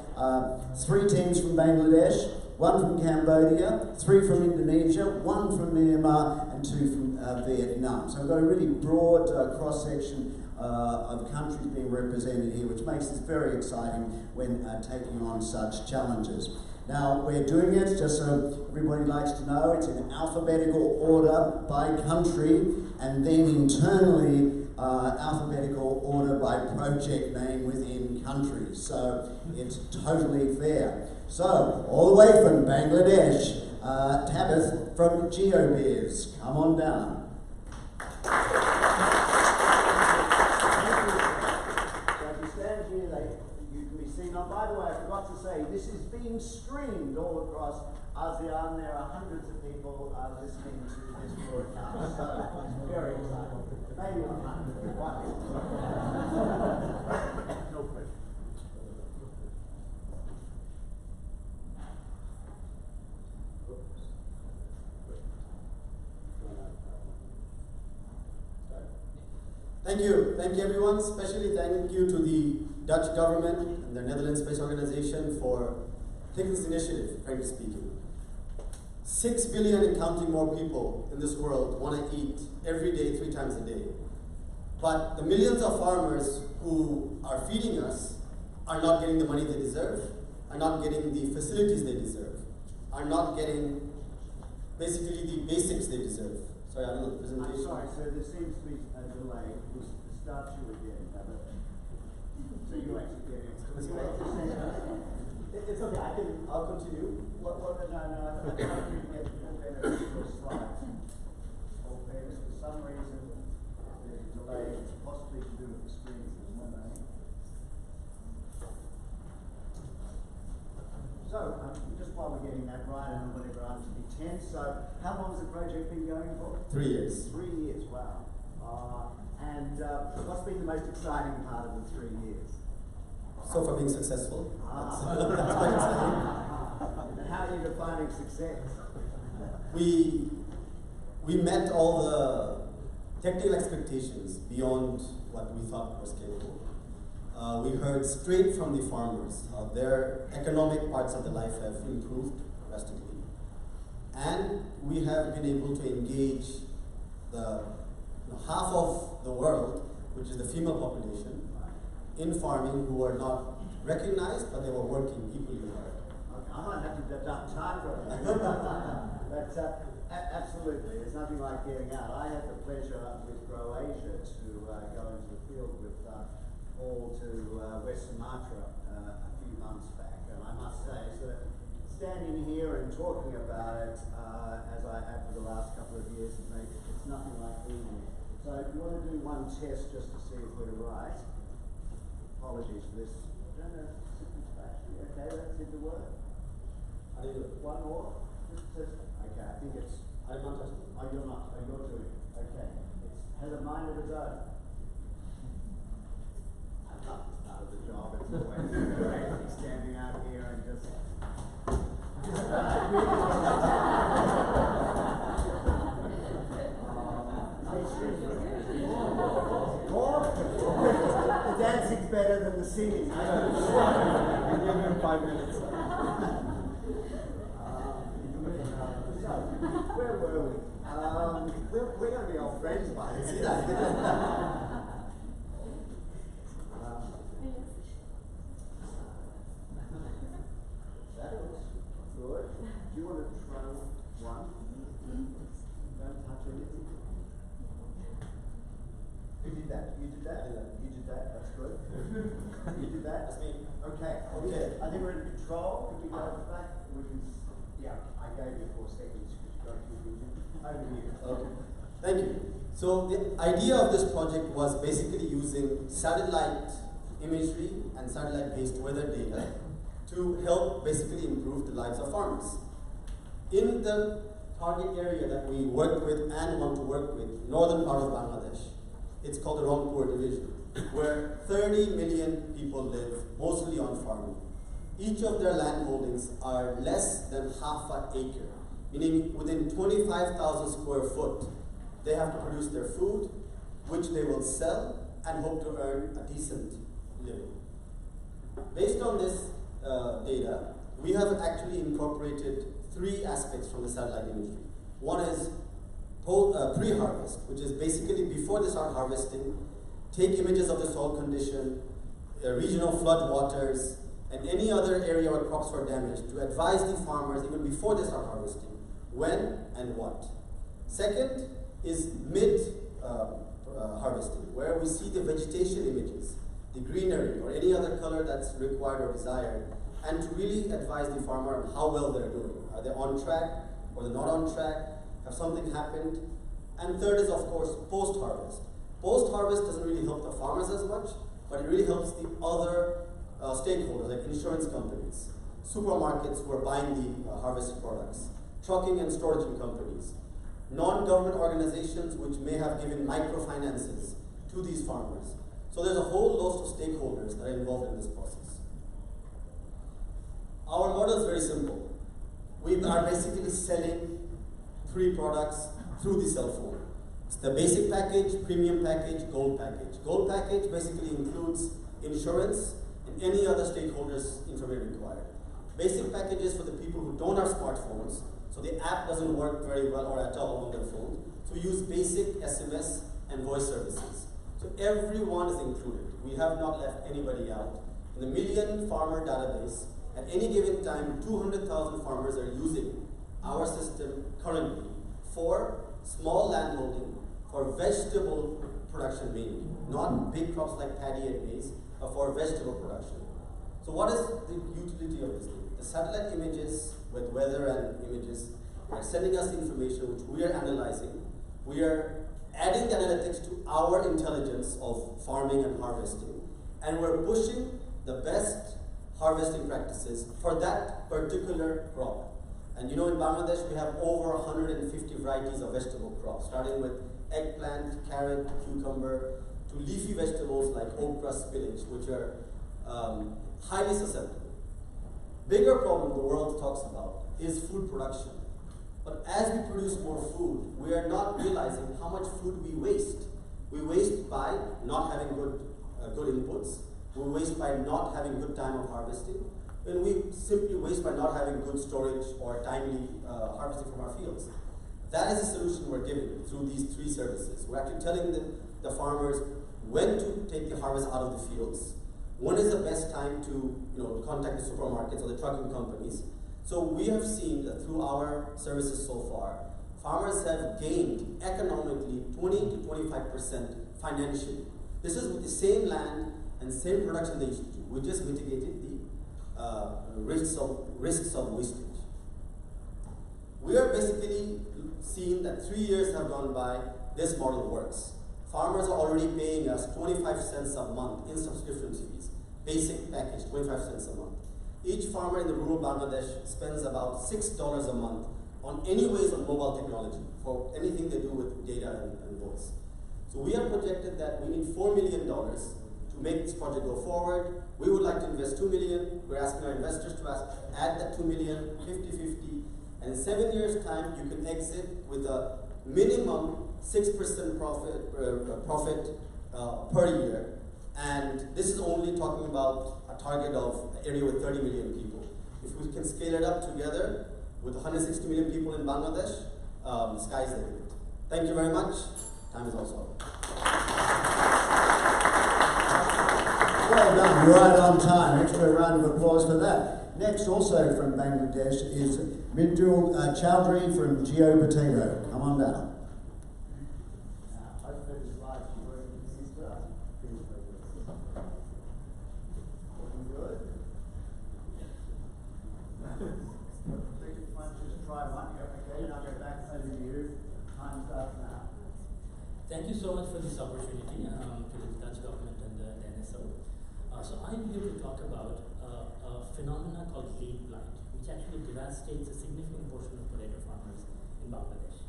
3 teams from Bangladesh, 1 from Cambodia, 3 from Indonesia, 1 from Myanmar, and 2 from Vietnam. So we've got a really broad cross-section of countries being represented here, which makes this very exciting when taking on such challenges. Now, we're doing it, just so everybody likes to know, it's in alphabetical order by country, and then internally alphabetical order by project name within countries. So it's totally fair. So, all the way from Bangladesh, Tabith from GeoBiz, come on down. By the way, I forgot to say, this is being streamed all across ASEAN. There are hundreds of people listening to this broadcast, so it's very exciting. Maybe 100. No question. Thank you everyone, especially thank you to the Dutch government and the Netherlands Space Organization for taking this initiative, frankly speaking. 6 billion and counting more people in this world want to eat every day, 3 times a day. But the millions of farmers who are feeding us are not getting the money they deserve, are not getting the facilities they deserve, are not getting basically the basics they deserve. Sorry, I don't know the presentation. I'm sorry, so there seems to be a delay. We'll start you again. So you actually get it. It's okay, I'll continue. No, I think we can get full benefit of your slides. Full benefit, for some reason, there's a delay, possibly to do with the screen. So, just while we're getting that right, I don't want everyone to be tense. So, how long has the project been going for? 3 years. 3 years, wow. And what's been the most exciting part of the 3 years? So far being successful. That's quite exciting. And how are you defining success? We met all the technical expectations beyond what we thought was capable. We heard straight from the farmers how their economic parts of their life have improved drastically. And we have been able to engage the half of the world, which is the female population, in farming who are not recognized, but they were working equally hard. Okay, I might have to deduct time for it. But absolutely, there's nothing like getting out. I had the pleasure with Croatia to go into the field with Paul to West Sumatra a few months back, and I must say, sort of standing here and talking about it as I have for the last couple of years, it's nothing like being here. So if you want to do one test just to see if we're right. Apologies for this. No, okay, that seemed to work. How do you do it? One more. Just okay, I think it's. I'm not testing. Oh, you're not. Oh, you're doing it. Okay. It has a mind of its own. I love this part of the job. It's always great standing out here and just. The dancing's better than the singing. I'll give him 5 minutes. So, where were we? We're going to be old friends by the end. That looks good. Do you want to try one? Don't touch anything. You did that. You did that. You did that. That's good. You did that. That's me. Okay. Okay. I think we're in control. Could we go back? We can. Yeah. I gave you 4 seconds. Could you go to the vision? Over to you. Okay. Thank you. So the idea of this project was basically using satellite imagery and satellite-based weather data to help basically improve the lives of farmers. In the target area that we work with and want to work with, northern part of Bangladesh, it's called the Rangpur division, where 30 million people live, mostly on farming. Each of their land holdings are less than half an acre, meaning within 25,000 square foot, they have to produce their food, which they will sell and hope to earn a decent living. Based on this data, we have actually incorporated 3 aspects from the satellite imagery. One is pre-harvest, which is basically before they start harvesting, take images of the soil condition, regional flood waters, and any other area where crops were damaged to advise the farmers even before they start harvesting when and what. Second is mid-harvesting, where we see the vegetation images, the greenery or any other color that's required or desired, and to really advise the farmer on how well they're doing. Are they on track or they're not on track? Have something happened? And third is, of course, post-harvest. Post-harvest doesn't really help the farmers as much, but it really helps the other stakeholders like insurance companies, supermarkets who are buying the harvested products, trucking and storage companies, non-government organizations which may have given microfinances to these farmers. So there's a whole host of stakeholders that are involved in this process. Our model is very simple. We are basically selling 3 products through the cell phone. It's the basic package, premium package, gold package. Gold package basically includes insurance and any other stakeholders information required. Basic packages for the people who don't have smartphones, so the app doesn't work very well or at all on their phone. So we use basic SMS and voice services. So everyone is included. We have not left anybody out. In the Million Farmer database, at any given time, 200,000 farmers are using our system currently for small landholding, for vegetable production mainly, not big crops like paddy and maize, but for vegetable production. So what is the utility of this thing? The satellite images with weather and images are sending us information which we are analyzing. We are adding the analytics to our intelligence of farming and harvesting, and we're pushing the best harvesting practices for that particular crop. And you know, in Bangladesh, we have over 150 varieties of vegetable crops, starting with eggplant, carrot, cucumber, to leafy vegetables like okra, spinach, which are highly susceptible. Bigger problem the world talks about is food production. But as we produce more food, we are not realizing how much food we waste. We waste by not having good inputs. We waste by not having good time of harvesting. And we simply waste by not having good storage or timely harvesting from our fields. That is the solution we're giving through these 3 services. We're actually telling the farmers when to take the harvest out of the fields, when is the best time to contact the supermarkets or the trucking companies. So we have seen that through our services so far, farmers have gained economically 20 to 25% financially. This is with the same land and same production they used to do. We just mitigated the risks of wastage. We are basically seeing that 3 years have gone by, this model works. Farmers are already paying us 25 cents a month in subscription fees. Basic package, 25 cents a month. Each farmer in the rural Bangladesh spends about $6 a month on any ways of mobile technology for anything they do with data and voice. So we have projected that we need $4 million to make this project go forward. We would like to invest $2 million. We're asking our investors to add that $2 million, 50-50. And in 7 years' time, you can exit with a minimum 6% profit per year. And this is only talking about a target of an area with 30 million people. If we can scale it up together with 160 million people in Bangladesh, the sky's the limit. Thank you very much. Time is also up. Well done, right on time. Extra round of applause for that. Next, also from Bangladesh, is Untitled Chapter from Geo Potato. Come on down. Thank you so much for this opportunity to the Dutch government and the NSO. So I'm here to talk about a phenomena called leaf blight, which actually devastates a significant portion of potato farmers in Bangladesh,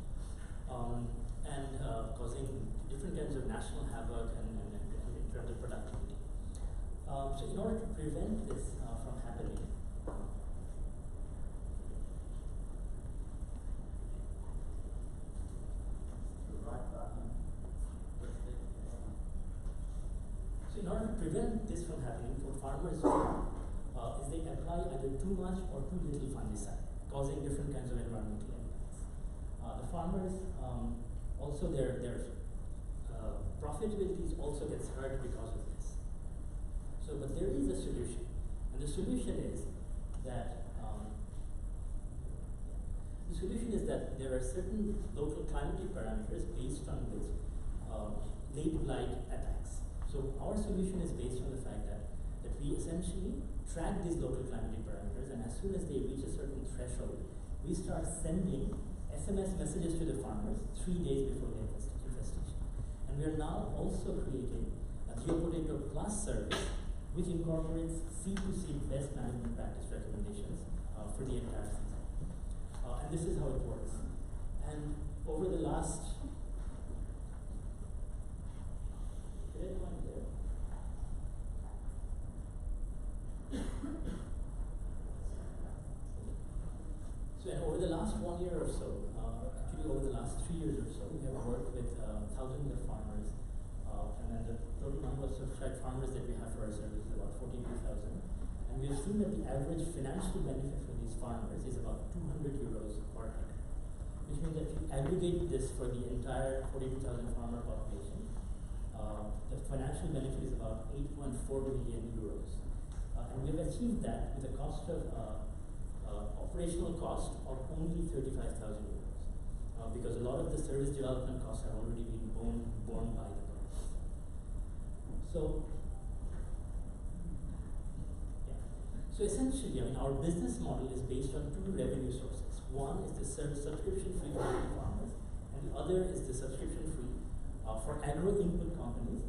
and causing different kinds of national havoc and in terms of productivity. So in order to prevent this from happening, in order to prevent this from happening, what farmers do is they apply either too much or too little fungicide, causing different kinds of environmental impacts. The farmers also their profitability also gets hurt because of this. So, but there is a solution, and the solution is that there are certain local climatic parameters based on which late blight attacks. So our solution is based on the fact that we essentially track these local climatic parameters, and as soon as they reach a certain threshold, we start sending SMS messages to the farmers 3 days before the infestation. And we are now also creating a GeoPotato Plus service which incorporates C2C best management practice recommendations for the entire season. And this is how it works. And over the last, over the last 1 year or so, actually over the last 3 years or so, we have worked with thousands of farmers, and then the total number of subscribed farmers that we have for our service is about 42,000. And we have seen that the average financial benefit for these farmers is about 200 euros per hectare, which means that if you aggregate this for the entire 42,000 farmer population, the financial benefit is about 8.4 million euros. And we have achieved that with a cost of operational cost of only 35,000 euros, because a lot of the service development costs have already been borne by the government. So essentially, our business model is based on two revenue sources. One is the subscription free for farmers, and the other is the subscription free for agro input companies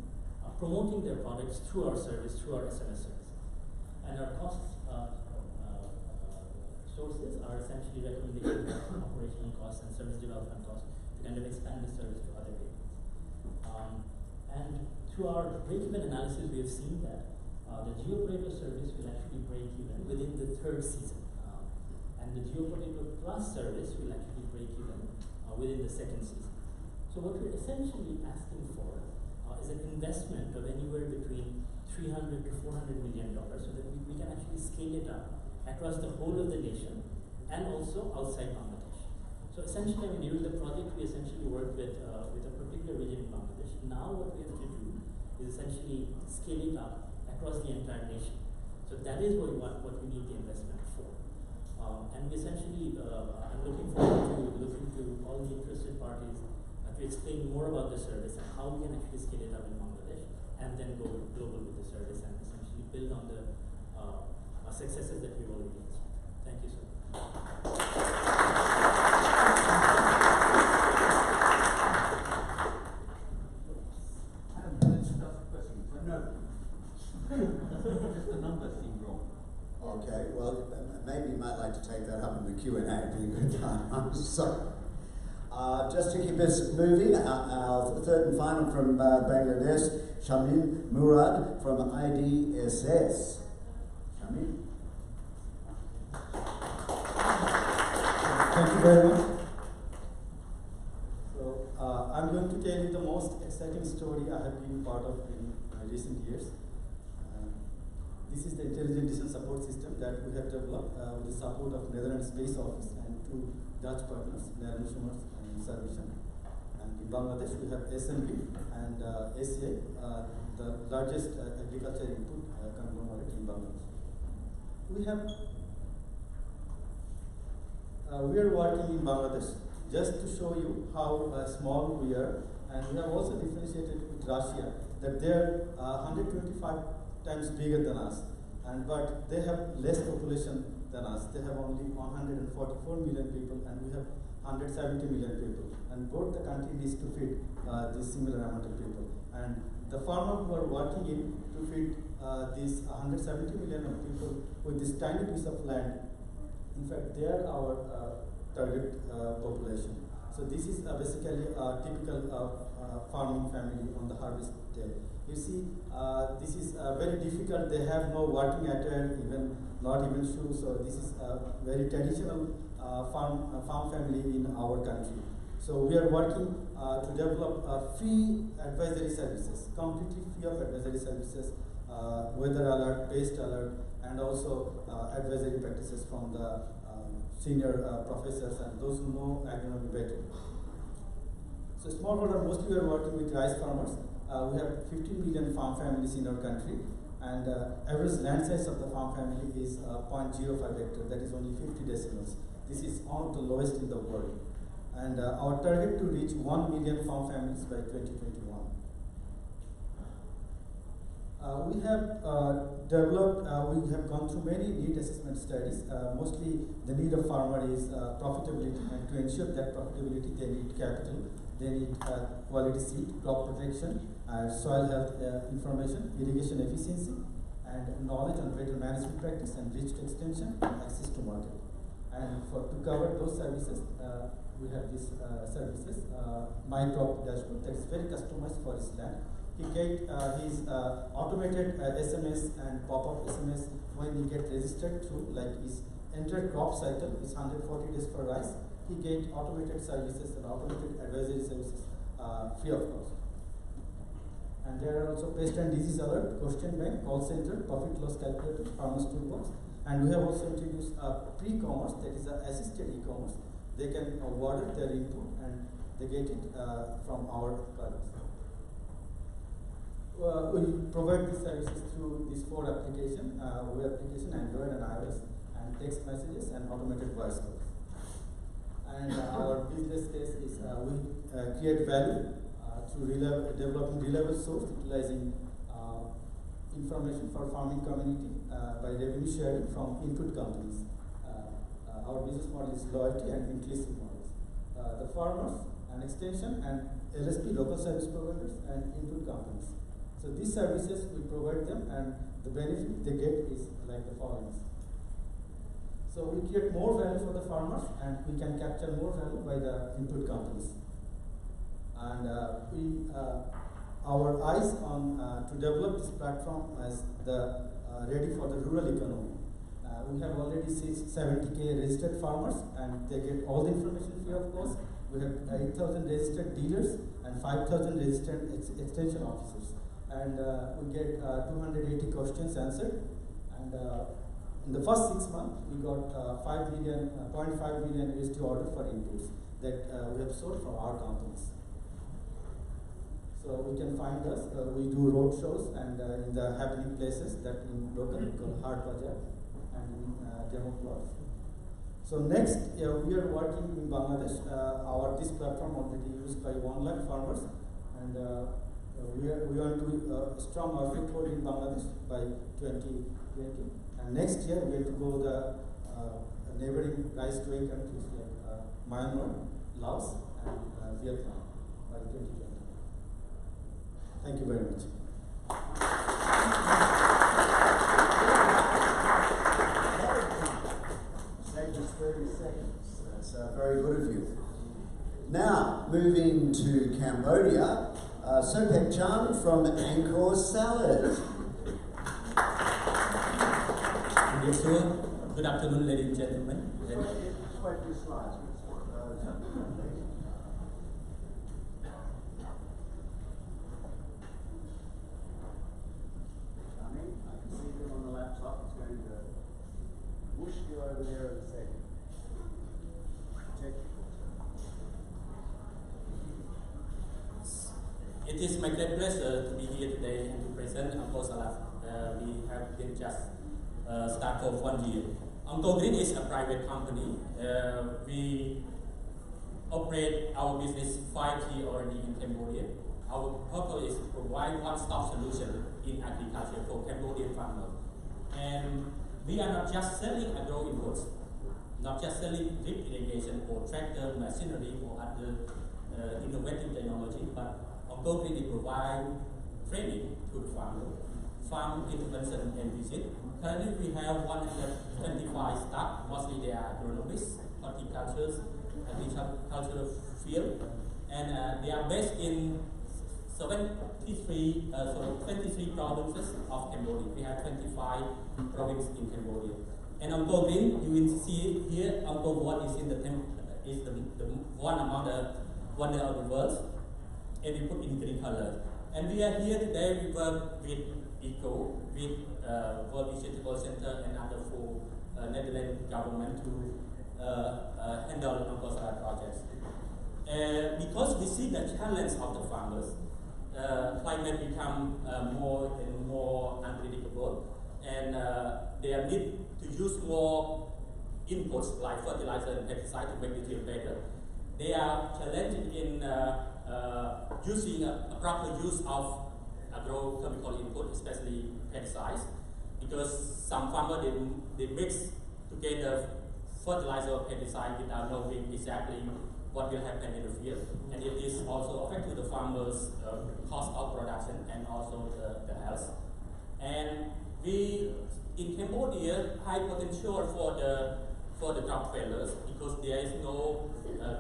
promoting their products through our service, through our SMS service. And our costs sources are essentially recommendation costs, operational costs, and service development costs to kind of expand the service to other areas. And through our break-even analysis, we have seen that the GeoPotato service will actually break even within the third season, and the GeoPotato Plus service will actually break even within the second season. So what we're essentially asking for is an investment of anywhere between $300 to $400 million, so that we can actually scale it up across the whole of the nation and also outside Bangladesh. So essentially, during the project, we essentially worked with a particular region in Bangladesh. Now what we have to do is essentially scale it up across the entire nation. So that is what we need the investment for. And we essentially, I'm looking forward to all the interested parties to explain more about the service and how we can actually scale it up in Bangladesh and then go global with the service and essentially build on the successes that we've already achieved. Thank you so much. Just the numbers seem wrong. Okay, well, maybe you might like to take that up in the Q&A. It'd be a good time. I'm sorry. Just to keep us moving, our third and final from Bangladesh, Shamin Murad from IDSS. Shamin. Thank you very much. So, I'm going to tell you the most exciting story I have been part of in recent years. This is the intelligent decision support system that we have developed with the support of Netherlands Space Office and two Dutch partners, Netherlands and Servition. And in Bangladesh, we have SMB and SCA, the largest agriculture input conglomerate in Bangladesh. We are working in Bangladesh just to show you how small we are, and we have also differentiated with Russia that they are 125 times bigger than us, but they have less population than us. They have only 144 million people, and we have 170 million people. And both the country needs to feed this similar amount of people. And the farmers who are working in to feed these 170 million of people with this tiny piece of land, in fact, they are our target population. So this is basically a typical farming family on the harvest day. You see, this is very difficult. They have no working attire, not even shoes. So this is a very traditional farm family in our country. So we are working to develop free advisory services, completely free of advisory services, weather alert, pest alert, and also advisory practices from the senior professors and those who know agronomy better. So smallholder, mostly we are working with rice farmers. we have 15 million farm families in our country, and average land size of the farm family is 0.05 hectare, that is only 50 decimals. This is one of the lowest in the world. And our target to reach 1 million farm families by 2021. We have developed, we have gone through many need assessment studies. Mostly the need of farmer is profitability, and to ensure that profitability they need capital, they need quality seed, crop protection, soil health information, irrigation efficiency, and knowledge on better management practice and reach extension and access to market. And to cover those services, we have these services, My Crop Dashboard, that is very customized for his land. He get his automated SMS and pop-up SMS when he get registered through, like his entire crop cycle is 140 days for rice. He get automated services and automated advisory services free of cost. And there are also pest and disease alert, question bank, call center, profit loss calculator, farmers toolbox. And we have also introduced pre-commerce, that is assisted e-commerce. They can order their input and they get it from our colleagues. We provide these services through these 4 applications, web application, Android and iOS, and text messages and automated voice calls. And our business case is we create value through developing reliable source, utilizing information for farming community by revenue sharing from input companies. Our business model is loyalty and inclusive models. The farmers, an extension, and LSP, local service providers, and input companies. So these services we provide them, and the benefit they get is like the following. So we create more value for the farmers, and we can capture more value by the input companies. And our eyes on to develop this platform as the ready for the rural economy. We have already 70K registered farmers, and they get all the information free of cost. We have 8,000 registered dealers and 5,000 registered extension officers. And we get 280 questions answered. And in the first 6 months, we got 0.5 million USD order for inputs that we have sold from our companies. So we can find us. We do road shows and in the happening places that in local we call Hard Bazaar and in demo plots. So next, we are working in Bangladesh. This platform already used by 1 lakh farmers, and we want to strong our foothold in Bangladesh by 2020. And next year we have to go the neighboring rice-growing countries like Myanmar, Laos, and Vietnam by 2020. Thank you very much. Take just 30 seconds. That's very good of you. Now, moving to Cambodia, Sopek Chan from Angkor Salad. Yes, sir. Good afternoon, ladies and gentlemen. Swipe your slides. I can see them on the laptop. It's going to whoosh you over there in a second. It is my great pleasure to be here today and to present Angkor Salad. We have been just started for 1 year. Angkor Green is a private company. We operate our business 5 years already in Cambodia. Our purpose is to provide one-stop solution in agriculture for Cambodian farmers. And we are not just selling agro inputs, not just selling drip irrigation or tractor machinery or other innovative technology, but Angkor Green provide training to the farmer, farm intervention and visit. Currently we have 125 staff, mostly they are agronomists, horticulturists, agricultural field, and they are based in 23 provinces of Cambodia. We have 25 provinces in Cambodia. And Angkor Green, you will see here, Angkor Wat is the one among the wonder of the world, and we put in green color. And we are here today. We work with ECO, with World Vegetable Center and other 4 Netherlands government to handle Angkor Salad projects. Because we see the challenge of the farmers, climate become more and more unpredictable, and they need to use more inputs like fertilizer and pesticide to make the yield better. They are challenging in using a proper use of agrochemical input, especially pesticides, because some farmers they mix together fertilizer or pesticide without knowing exactly what will happen in the field, and it is also affecting the farmers' cost of production and also the health. And we in Cambodia high potential for the crop failures because there is no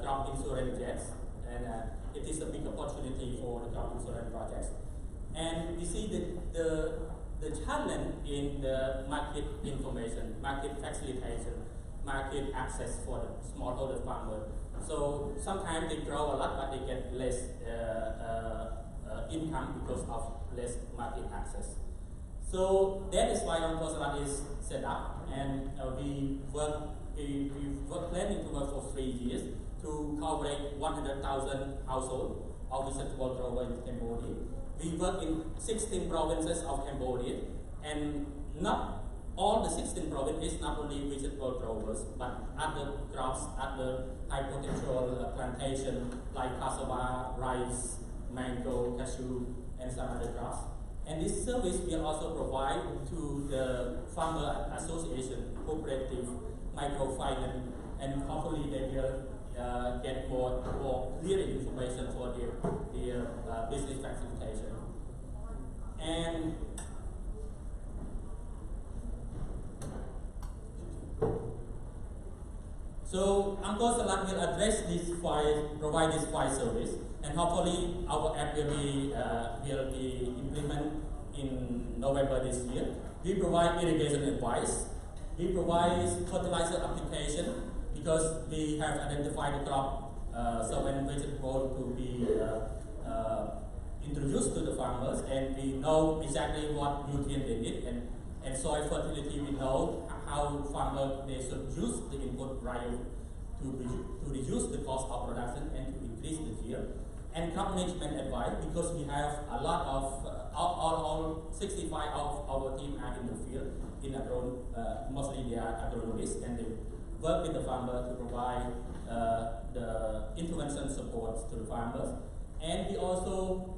crop insurance yet, and it is a big opportunity for the crop insurance projects. And we see that the challenge in the market information, market facilitation, market access for the smallholder farmer. So sometimes they grow a lot, but they get less income because of less market access. So that is why Untitled is set up, and we were planning to work for 3 years to cover 100,000 households of vegetable growers in Cambodia. We work in 16 provinces of Cambodia, and not all the 16 provinces is not only vegetable growers, but other crops, other high potential plantation like cassava, rice, mango, cashew, and some other crops. And this service we also provide to the farmer association, cooperative, microfinance, and hopefully they will get more clear information for their business facilitation. And so Untitled will address this provide this service, and hopefully our app will be implemented in November this year. We provide irrigation advice. We provide fertilizer application because we have identified the crop certain vegetable to be introduced to the farmers, and we know exactly what nutrient they need, and soil fertility we know how farmers they should use the input prior to reduce the cost of production and to increase the yield. And crop management advice, because we have a lot of all 65 of our team are in the field in mostly they are agronomists, and they work with the farmer to provide the intervention support to the farmers. And we also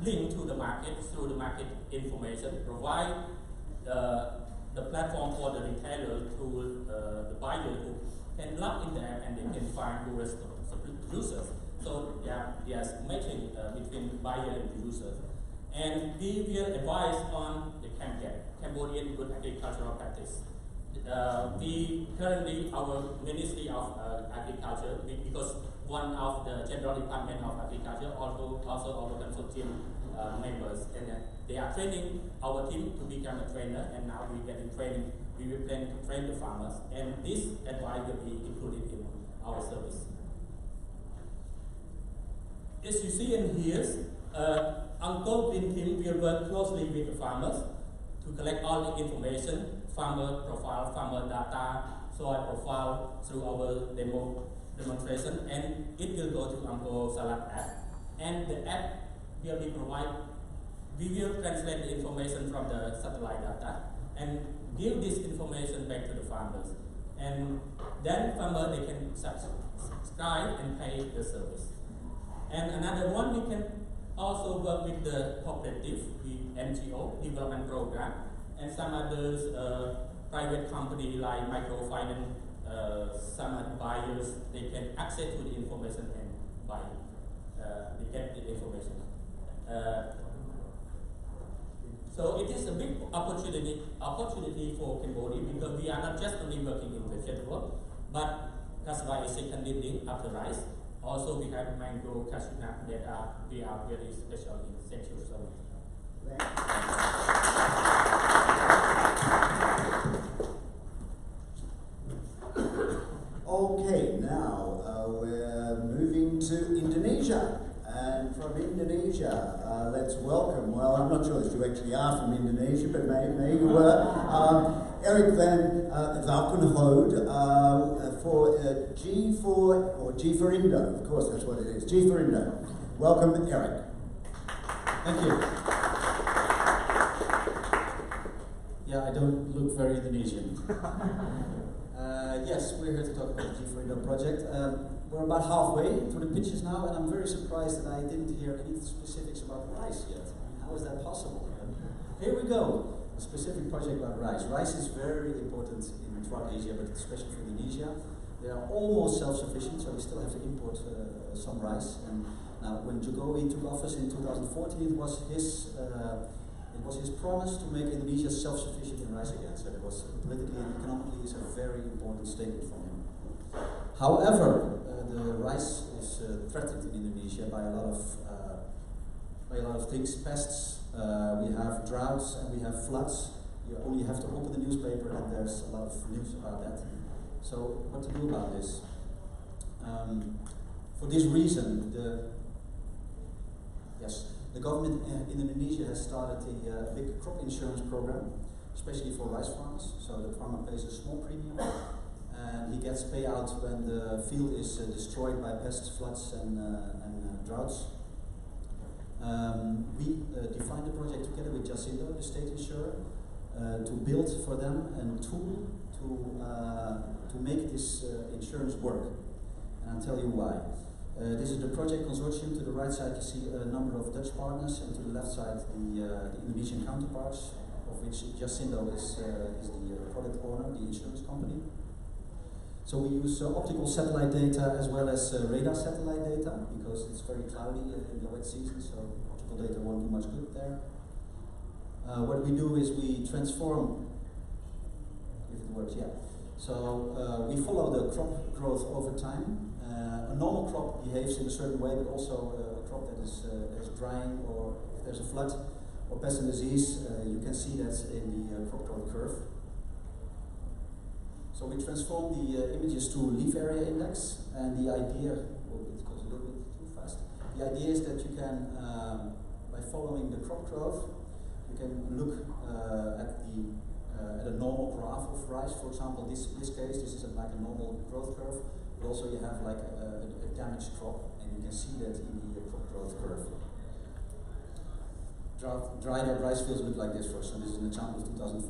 link to the market through the market information, provide the platform for the retailer to the buyer who can log in there and they can find who is the producers. So there's matching between buyer and producers. And we will advise on the Cambodian Good Agricultural Practice. We currently, our Ministry of Agriculture, because one of the General Department of Agriculture, also our consortium members, and they are training our team to become a trainer, and now we getting training. We will plan to train the farmers, and this advice will be included in our service. As you see in here, Untitled team will work closely with the farmers to collect all the information, farmer profile, farmer data, soil profile through our demonstration, and it will go to Untitled app. And the app will be we will translate the information from the satellite data and give this information back to the farmers. And then farmers they can subscribe and pay the service. And another one, we can also work with the cooperative, the NGO development program, and some others private company like microfinance, some other buyers, they can access to the information and buy they get the information. So it is a big opportunity for Cambodia, because we are not just only working in vegetable, but cassava is second leading after rice. Also, we have mango, cashew nut that we are very special in sexual service. Okay, now we're moving to Indonesia. And from Indonesia, let's welcome, well, I'm not sure if you actually are from Indonesia, but maybe you were, Eric van Valkenhoed for G for Indo. Of course, that's what it is. G for Indo. Welcome, Eric. Thank you. Yeah, I don't look very Indonesian. Yes, we're here to talk about the G4 project. We're about halfway through the pitches now, and I'm very surprised that I didn't hear any specifics about rice yet. I mean, how is that possible? Here we go. A specific project about rice. Rice is very important throughout Asia, but especially for Indonesia. They are almost self-sufficient, so we still have to import some rice. And now, when Jokowi took office in 2014, it was his promise to make Indonesia self-sufficient in rice again. So it was politically and economically is a very important statement from him. However, the rice is threatened in Indonesia by a lot of things, pests. We have droughts and we have floods. You only have to open the newspaper and there's a lot of news about that. So what to do about this? For this reason, the government in Indonesia has started a big crop insurance program, especially for rice farmers. So the farmer pays a small premium and he gets payout when the field is destroyed by pests, floods and droughts. We defined the project together with Jacindo, the state insurer, to build for them a tool to make this insurance work. And I'll tell you why. This is the project consortium. To the right side you see a number of Dutch partners, and to the left side the Indonesian counterparts, of which Jacindo is the product owner, the insurance company. So we use optical satellite data as well as radar satellite data, because it's very cloudy in the wet season, so optical data won't do much good there. What we do is we transform, if it works, yeah. So we follow the crop growth over time. A normal crop behaves in a certain way, but also a crop that is drying, or if there's a flood or pest and disease, you can see that in the crop growth curve. So we transform the images to leaf area index, and the idea, it goes a little bit too fast. The idea is that you can, by following the crop growth, you can look at a normal graph of rice. For example, this case, this is like a normal growth curve. But also you have like a damaged crop, and you can see that in the crop growth curve. Dried out rice fields look like this for us. So this is an example of 2015.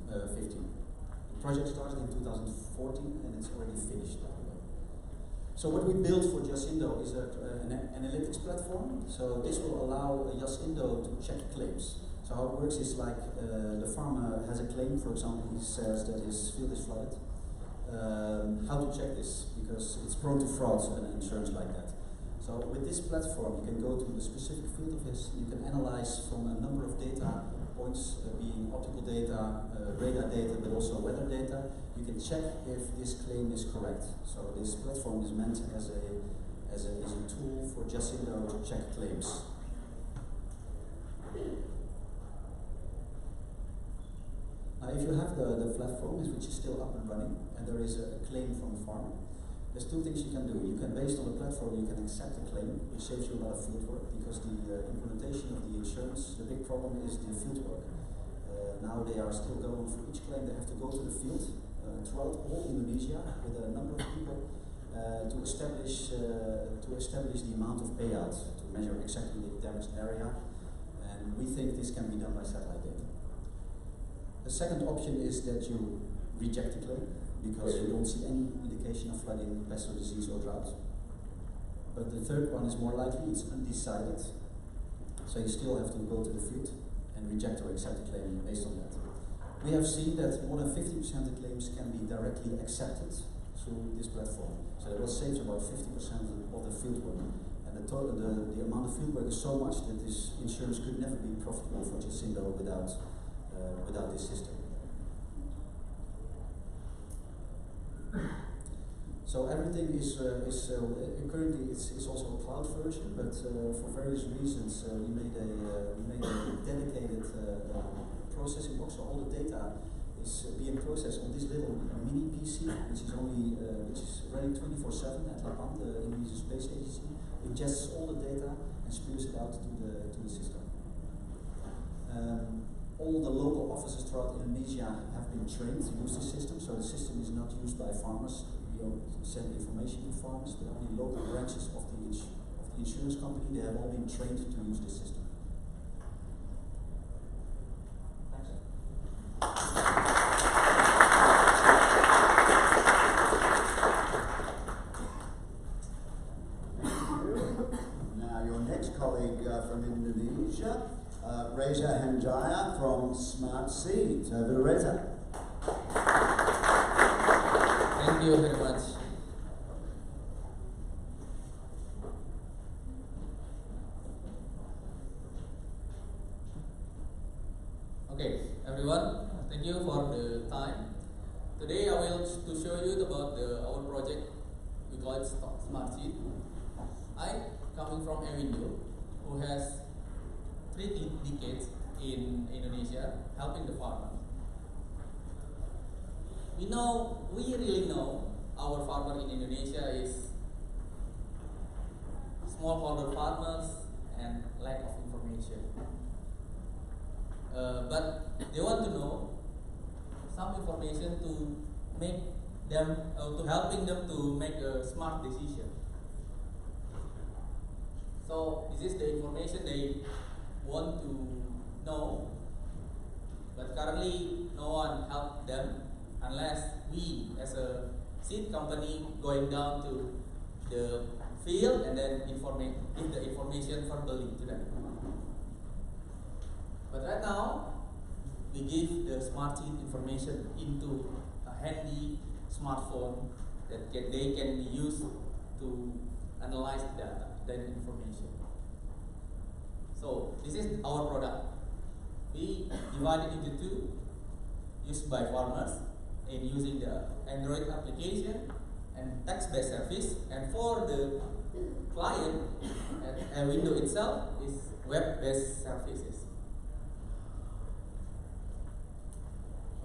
The project started in 2014 and it's already finished. So what we built for Jacindo is an analytics platform. So this will allow Jacindo to check claims. So how it works is like the farmer has a claim, for example, he says that his field is flooded. How to check this, because it's prone to frauds and insurance like that. So with this platform you can go to the specific field of his, you can analyze from a number of data points, being optical data, radar data, but also weather data. You can check if this claim is correct. So this platform is meant as a tool for Jacindo to check claims. Now, if you have the platform, which is still up and running, and there is a claim from a farmer, there's two things you can do. You can, based on the platform, you can accept the claim, which saves you a lot of field work, because the implementation of the insurance, the big problem is the field work. Now they are still going for each claim, they have to go to the field throughout all Indonesia with a number of people to establish the amount of payout, to measure exactly the damaged area, and we think this can be done by satellite data. The second option is that you reject the claim because you don't see any indication of flooding, pest or disease or drought. But the third one is more likely, it's undecided. So you still have to go to the field and reject or accept the claim based on that. We have seen that more than 50% of claims can be directly accepted through this platform. So that will save about 50% of the field work. And the amount of field work is so much that this insurance could never be profitable for Jacindo without this system. So everything is currently it's also a cloud version, but for various reasons we made a dedicated processing box. So all the data is being processed on this little mini PC, which is running 24/7 at LAPAM, the Indonesian Space Agency. It ingests all the data and spews it out to the system. All the local offices throughout Indonesia have been trained to use this system, so the system is not used by farmers. We don't send information to farmers, but only local branches of the insurance company, they have all been trained to use this system. plant seeds. Over to Reza. Thank you very much. Okay, everyone, thank you for the time. Today I will to show you about our project. We call it Smart Seed. I coming from a window who has 3 decades in Indonesia helping the farmers. We really know our farmer in Indonesia is smallholder farmers and lack of information. But they want to know some information to make them, to helping them to make a smart decision. So this is the information they want to know, but currently no one helped them unless we as a seed company going down to the field and then give the information verbally to them. But right now, we give the smart seed information into a handy smartphone that they can use to analyze data, that information. So this is our product. We divide it into 2, used by farmers in using the Android application and text-based service, and for the client and window itself is web-based services.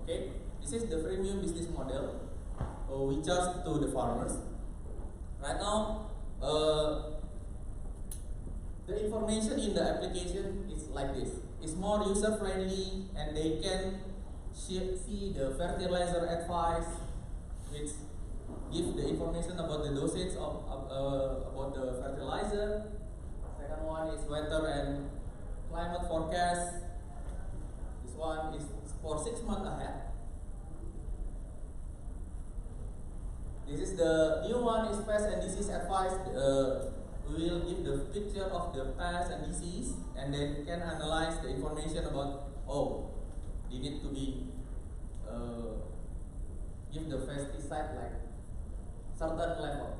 Okay, this is the freemium business model we charge to the farmers. Right now, the information in the application is like this. It's more user friendly and they can see the fertilizer advice, which give the information about the dosage of about the fertilizer. Second one is weather and climate forecast. This one is for 6 months ahead. This is the new one is pest and disease advice. We will give the picture of the pest and disease, and then can analyze the information about, you need to be give the pesticide like certain level.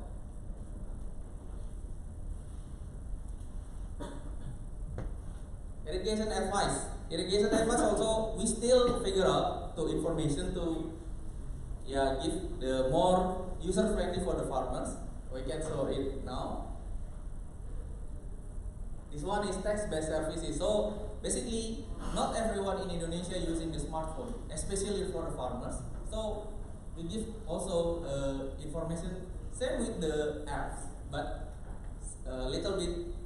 Irrigation advice. Irrigation advice also we still figure out to information to give the more user friendly for the farmers. We can show it now. This one is text-based services. So basically, not everyone in Indonesia using the smartphone, especially for the farmers. So we give also information. Same with the apps, but a little bit,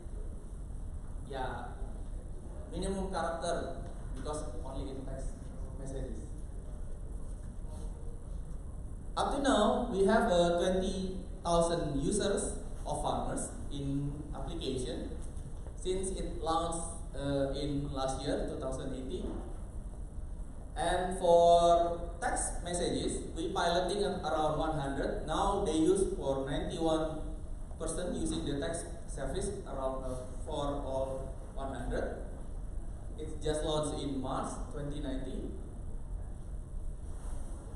minimum character because only in text messages. Up to now, we have 20,000 users of farmers in application since it launched in last year, 2018. And for text messages, we piloting around 100. Now they use for 91% using the text service around for all 100. It just launched in March 2019.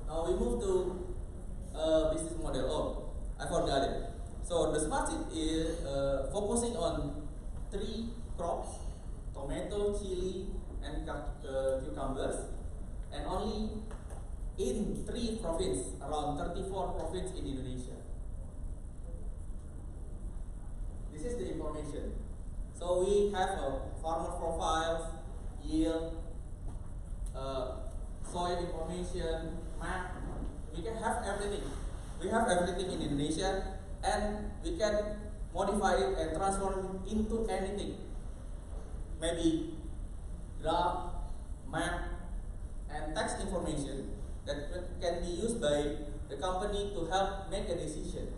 Now we move to business model. I forgot it. So the smart seed is focusing on 3 crops: tomato, chili, and cucumbers, and only in 3 provinces, around 34 provinces in Indonesia. This is the information. So we have farmer profiles, yield, soil information, map. We can have everything. We have everything in Indonesia, and we can modify it and transform it into anything. Maybe graph, map, and text information that can be used by the company to help make a decision.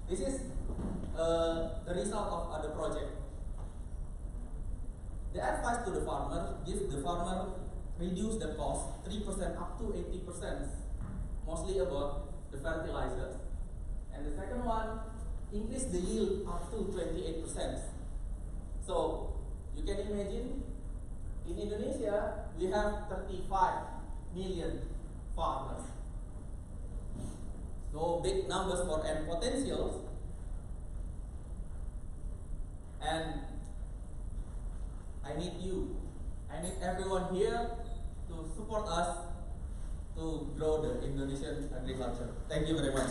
This is the result of the project. The advice to the farmer gives the farmer reduce the cost 3% up to 80%, mostly about the fertilizers. And the second one, increase the yield up to 28%. So you can imagine in Indonesia, we have 35 million farmers. So big numbers for and potentials. And I need you. I need everyone here to support us to grow the Indonesian agriculture. Thank you very much.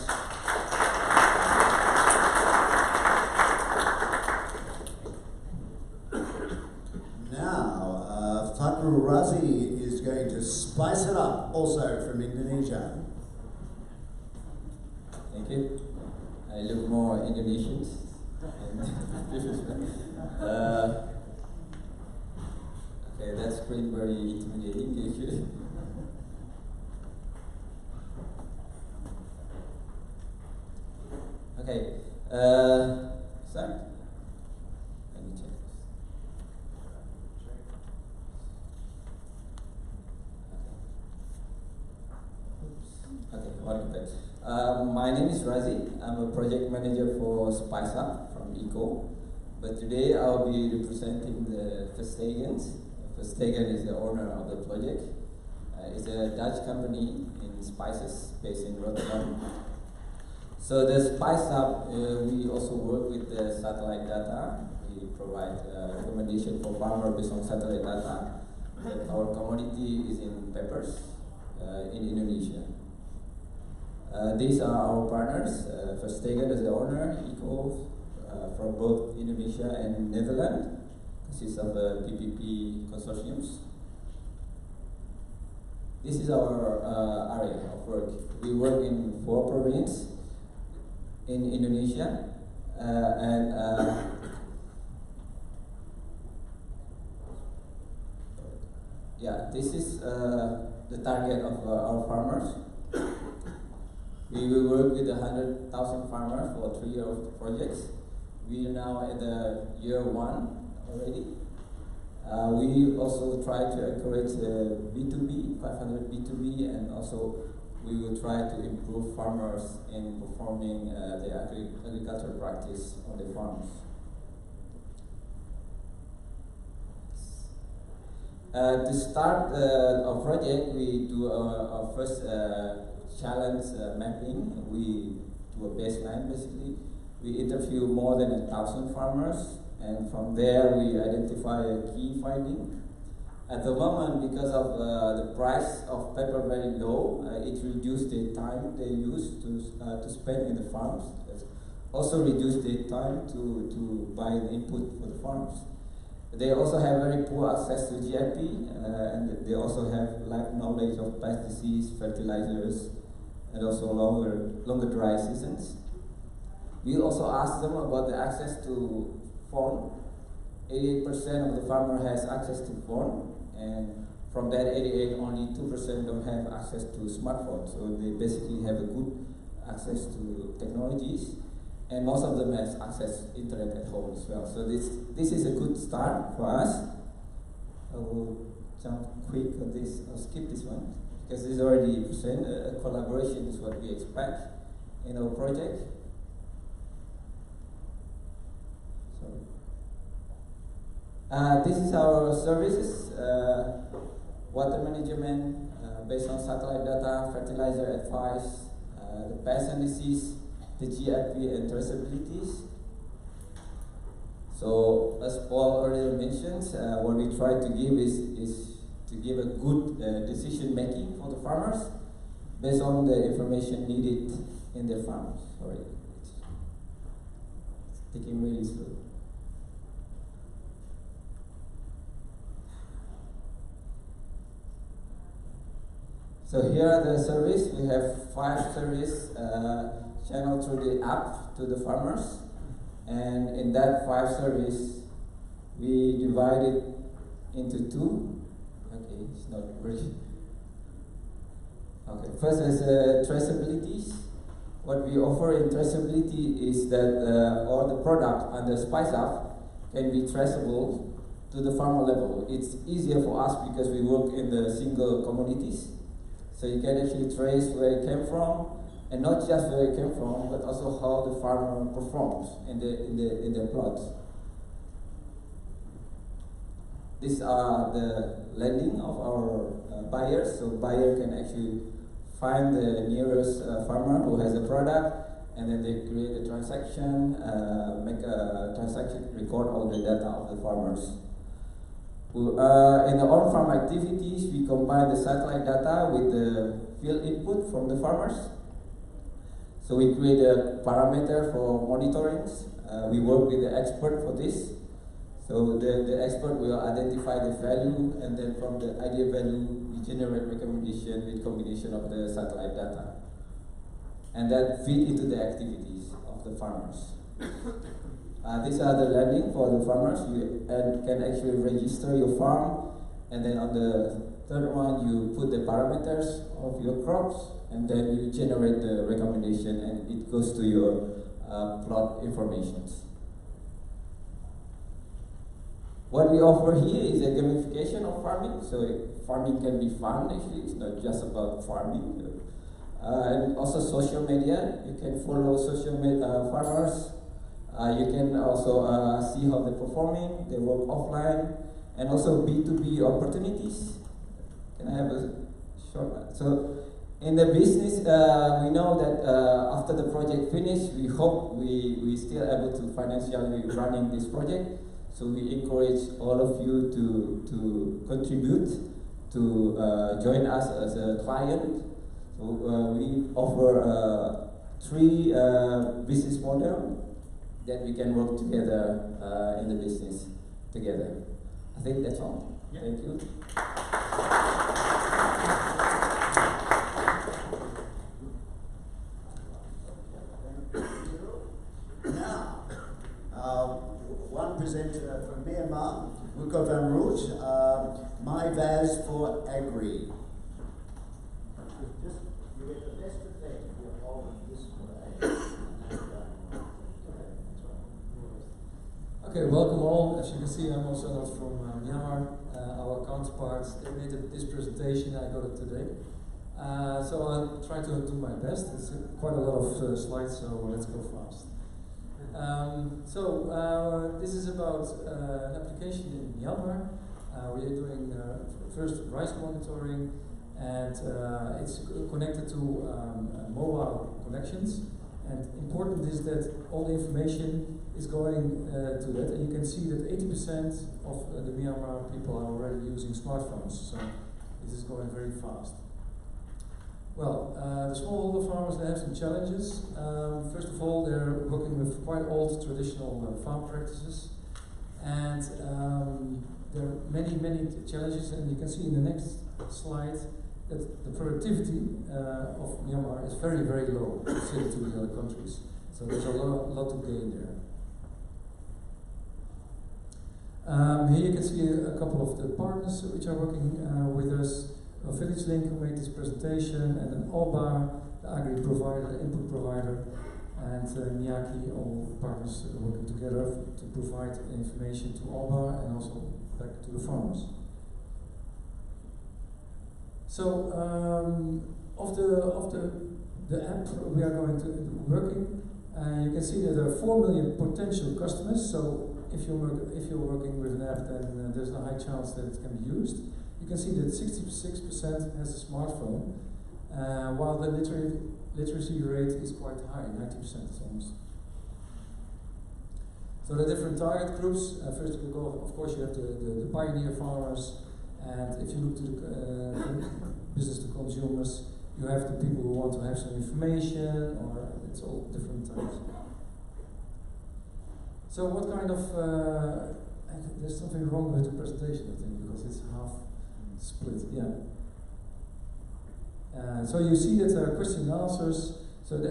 Now, Fatma Razi is going to spice it up, also from Indonesia. Thank you. I look more Indonesian. Okay, that screen very intimidating actually. Okay, sorry. Let me check. Okay, welcome back. My name is Razi. I'm a project manager for Spice Up from ECO. But today I'll be representing the Verstegens. Verstegen is the owner of the project. It's a Dutch company in spices based in Rotterdam. So the Spice Up, we also work with the satellite data. We provide recommendation for farmers based on satellite data. But our commodity is in peppers in Indonesia. These are our partners. Verstegen is the owner, ECO, from both Indonesia and Netherlands, consists of PPP consortiums. This is our area of work. We work in 4 provinces in Indonesia, yeah, this is the target of our farmers. We will work with 100,000 farmers for 3 years of projects. We are now at the year 1 already. We also try to encourage B2B, 500 B2B, and also we will try to improve farmers in performing their agricultural practice on their farms. To start our project, we do our first challenge mapping. We do a baseline basically. We interview more than 1,000 farmers, and from there we identify a key finding. At the moment, because of the price of pepper very low, it reduced the time they use to spend in the farms. It's also reduced the time to buy the input for the farms. They also have very poor access to GIP, and they also have lack knowledge of pesticides, fertilizers, and also longer dry seasons. We also asked them about the access to phone. 88% of the farmer has access to phone, and from that 88, only 2% don't have access to smartphone. So they basically have a good access to technologies, and most of them has access to internet at home as well. So this is a good start for us. I will jump quick on this. I'll skip this one because it's already presented. Collaboration is what we expect in our project. This is our services, water management based on satellite data, fertilizer advice, the pest and disease, the GIP and traceabilities. So as Paul already mentioned, what we try to give is to give a good decision making for the farmers based on the information needed in their farms. Sorry, it's taking really slow. So here are the service. We have 5 service channeled through the app to the farmers, and in that 5 service, we divide it into 2. Okay, it's not working. Okay, first is traceabilities. What we offer in traceability is that all the product under Spice Up can be traceable to the farmer level. It's easier for us because we work in the single commodities. So you can actually trace where it came from, and not just where it came from, but also how the farmer performs in the plot. These are the landing of our buyers. So buyer can actually find the nearest farmer who has a product, and then they create a transaction, make a transaction, record all the data of the farmers. In the on-farm activities, we combine the satellite data with the field input from the farmers. So we create a parameter for monitoring. We work with the expert for this. So the expert will identify the value, and then from the idea value, we generate recommendation with combination of the satellite data. And that feed into the activities of the farmers. These are the landing for the farmers. You can actually register your farm, and then on the third one, you put the parameters of your crops, and then you generate the recommendation, and it goes to your plot informations. What we offer here is a gamification of farming. So farming can be fun, actually. It's not just about farming. And also social media. You can follow social media farmers. You can also see how they're performing. They work offline. And also B2B opportunities. Can I have a short one? So in the business, we know that after the project finished, we hope we still able to financially running this project. So we encourage all of you to contribute, to join us as a client. So we offer 3 business model that we can work together in the business together. I think that's all. Yeah. Thank you. Now, one presenter from Myanmar, Wuko Van Root, My Vaz for Agri. Just you get the best effect if you're holding this way. Okay, welcome all. As you can see, I'm also not from Myanmar. Our counterparts, they made this presentation, I got it today. So I'll try to do my best. It's quite a lot of slides, so let's go fast. This is about an application in Myanmar. We are doing first rice monitoring, and it's connected to mobile connections. And important is that all the information is going to that, and you can see that 80% of the Myanmar people are already using smartphones, so this is going very fast. Well, the smallholder farmers, they have some challenges. First of all, they're working with quite old traditional farm practices, and there are many challenges, and you can see in the next slide that the productivity of Myanmar is very low compared to the other countries. So there's a lot to gain there. Here you can see a couple of the partners which are working with us. Village Link, who made this presentation, and then Alba, the agri provider, the input provider, and Miyaki, all partners working together to provide information to Alba and also back to the farmers. So, of the app we are going to working, you can see that there are 4 million potential customers. So, if you're working with an app, then there's a high chance that it can be used. You can see that 66% has a smartphone, while the literacy rate is quite high, 90% almost. So the different target groups, first of all, of course, you have the pioneer farmers, and if you look to the business to consumers, you have the people who want to have some information, or it's all different types. So what kind of, there's something wrong with the presentation, I think, because it's half split, yeah. So you see that there are question and answers. So the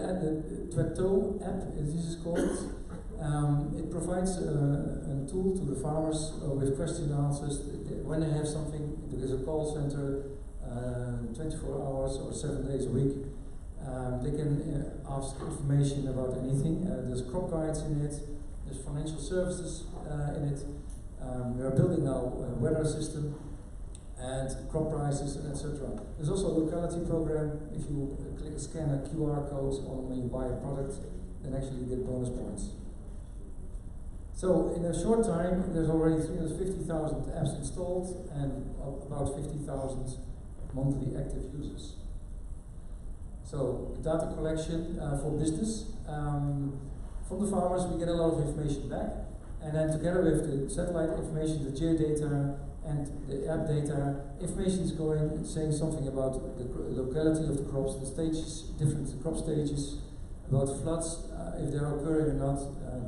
Twato app, as this is called, it provides a tool to the farmers with question and answers. When they have something, there is a call center 24 hours or 7 days a week. They can ask information about anything. There's crop guides in it. There's financial services in it. We are building now a weather system and crop prices, and etc. There's also a locality program. If you scan a QR code on when you buy a product, then actually you get bonus points. So in a short time, there's already 350,000 apps installed and about 50,000 monthly active users. So data collection for business. From the farmers, we get a lot of information back, and then together with the satellite information, the geodata, and the app data, information is going, saying something about the locality of the crops, the stages, different crop stages, about floods, if they're occurring or not,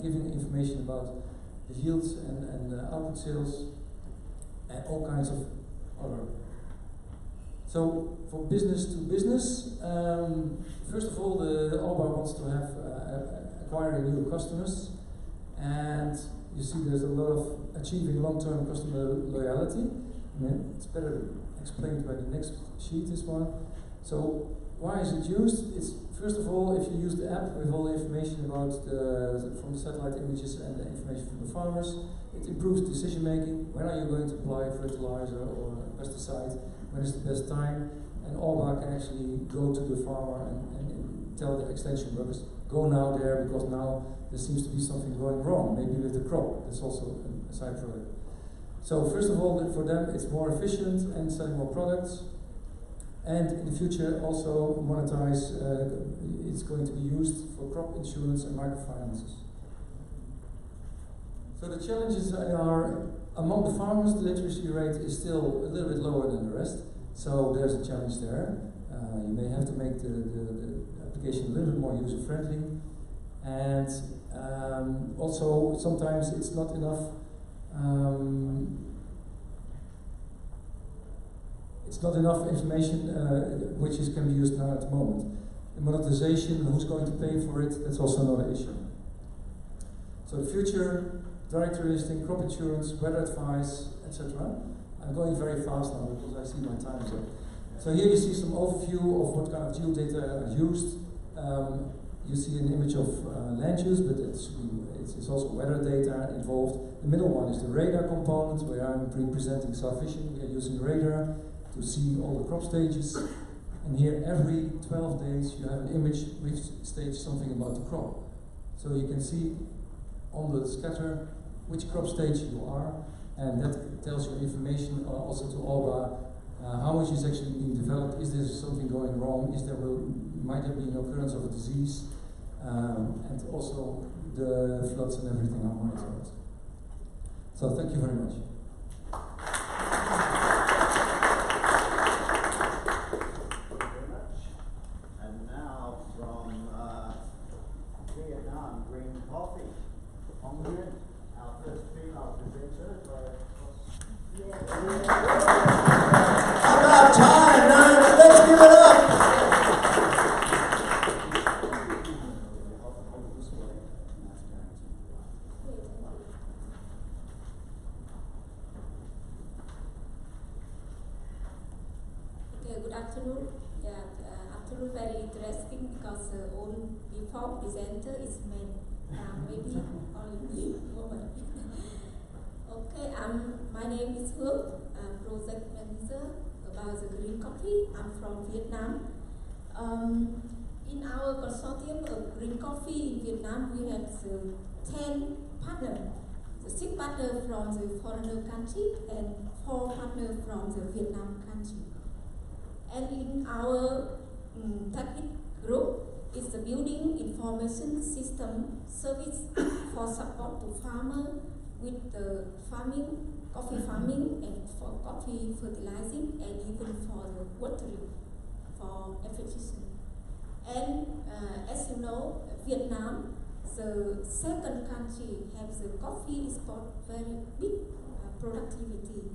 giving information about the yields and output sales, and all kinds of other. So for business to business, first of all, the Alba wants to have acquiring new customers, and you see there's a lot of achieving long-term customer loyalty. And it's better explained by the next sheet, this one. So why is it used? It's first of all, if you use the app with all the information about from the satellite images and the information from the farmers, it improves decision making. When are you going to apply fertilizer or pesticide? When is the best time? And Alba can actually go to the farmer and tell the extension workers, go now there because now there seems to be something going wrong, maybe with the crop. That's also a side product. So first of all, for them it's more efficient and selling more products. And in the future also monetize, it's going to be used for crop insurance and microfinances. So the challenges are, among the farmers, the literacy rate is still a little bit lower than the rest. So there's a challenge there. You may have to make the application a little bit more user-friendly. And also sometimes it's not enough information which can be used now at the moment. The monetization, who's going to pay for it, that's also another issue. So the future, direct listing, crop insurance, weather advice, etc. I'm going very fast now because I see my time is up. So here you see some overview of what kind of geodata are used. You see an image of land use, but it's also weather data involved. The middle one is the radar component, where I'm representing South Vision. We are using radar to see all the crop stages. And here, every 12 days, you have an image which states something about the crop. So you can see on the scatter which crop stage you are, and that tells you information also to Alba. How much is actually being developed? Is there something going wrong? Might there be an occurrence of a disease? And also the floods and everything are monitored. So thank you very much. And now from Vietnam, green coffee. Hong Nguyen, our first female presenter. About time, no, let's give it up. Okay, good afternoon. Afternoon very interesting because all before presenter is men. Maybe only woman. Okay, my name is Hương. I'm project manager about the green coffee. I'm from Vietnam. In our consortium of green coffee in Vietnam, we have 10 partners. The 6 partners from the foreigner country and 4 partners from the Vietnam country. And in our technical group is the building information system service for support to farmers with the farming, coffee farming, and for coffee fertilizing, and even for the watering for efficiency. And as you know, Vietnam, the second country, has the coffee export very big productivity.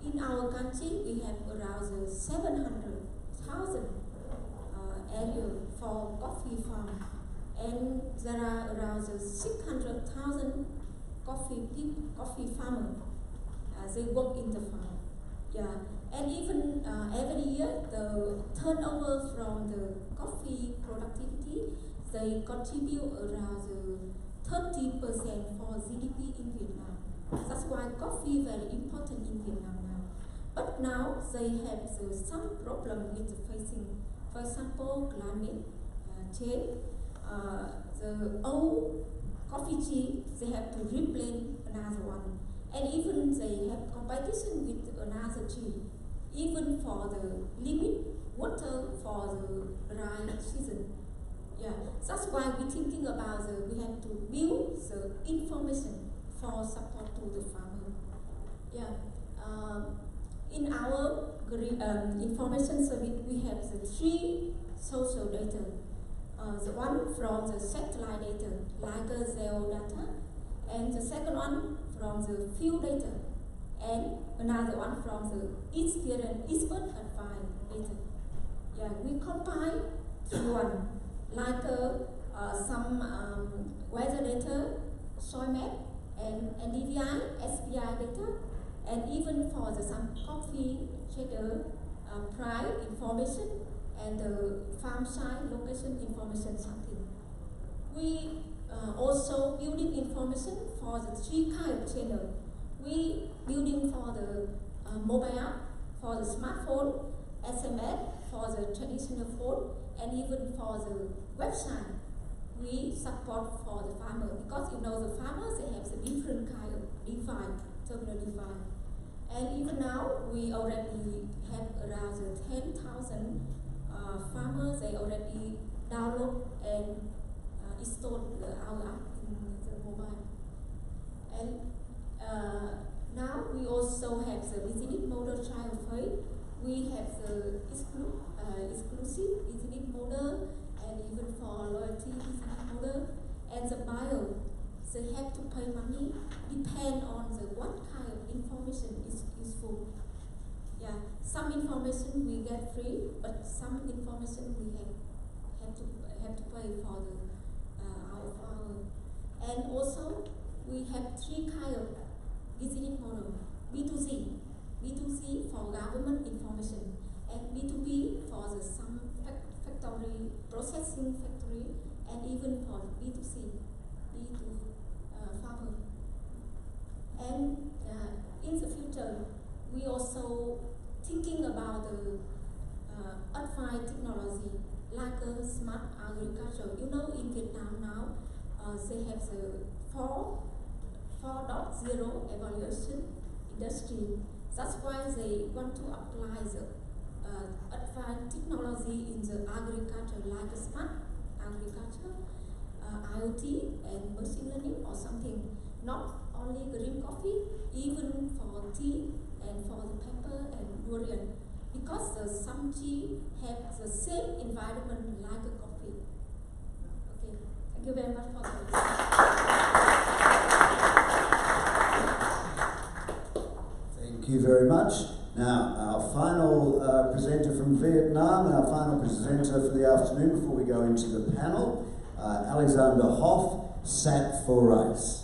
In our country, we have around 700,000 area for coffee farm, and there are around 600,000 coffee farmers. They work in the farm. Yeah, and even every year the turnover from the coffee productivity, they contribute around 30% for GDP in Vietnam. That's why coffee very important in Vietnam now. But now they have some problem with facing, for example, climate change. The old coffee tea, they have to replace another one. And even they have competition with another tea, even for the limit water for the dry season. Yeah, that's why we're thinking about we have to build the information for support to the farmer. Yeah, in our information service, we have the 3 social data. The one from the satellite data, like the zero data, and the second one from the field data, and another one from the expert advice data. Yeah, we combine 3 one, like some weather data, soil map, and NDVI, SPI data, and even for some coffee trader price information and the farm side location information something. We also building information for the 3 kind of channel. We building for the mobile app, for the smartphone, SMS for the traditional phone, and even for the website. We support for the farmer because you know the farmers they have the different kind of device, terminal device. And even now we already have around 10,000 farmers. They already download and install our app in the mobile. And now we also have the business model trial phase. We have the exclusive business model, and even for loyalty business model, and the buyer, they have to pay money depend on what kind of information is useful. Yeah, some information we get free, but some information we have to pay for our farmer. And also we have 3 kind of business model: B2C for government information, and B2B for some factory processing factory, and even for B2C, farmer. And in the future, we also thinking about the advanced technology like smart agriculture. You know, in Vietnam now, they have the 4.0 evaluation industry. That's why they want to apply the advanced technology in the agriculture, like smart agriculture, IoT, and machine learning or something. Not only green coffee, even for tea and for the pepper and durian, because some tea have the same environment like a coffee. Okay, thank you very much for Thank you very much. Now, our final presenter from Vietnam, and our final presenter for the afternoon before we go into the panel, Alexander Hoff, Sat for Rice.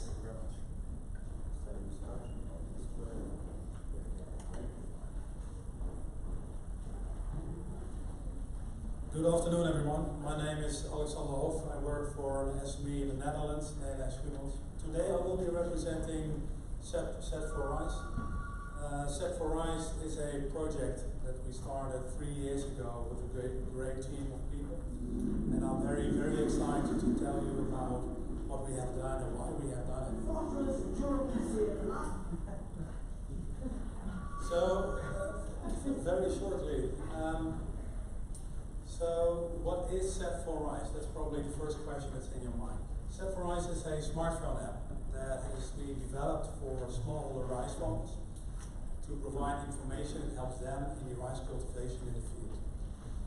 Good afternoon, everyone. My name is Alexander Hoff. I work for an SME in the Netherlands, Nederlands Schumanns. Today I will be representing Set for Rice. Set for Rice is a project that we started 3 years ago with a great team of people. And I'm very, very excited to tell you about what we have done and why we have done it. So, very shortly, so what is Set for Rice? That's probably the first question that's in your mind. Set for Rice is a smartphone app that is being developed for smallholder rice farmers to provide information that helps them in the rice cultivation in the field.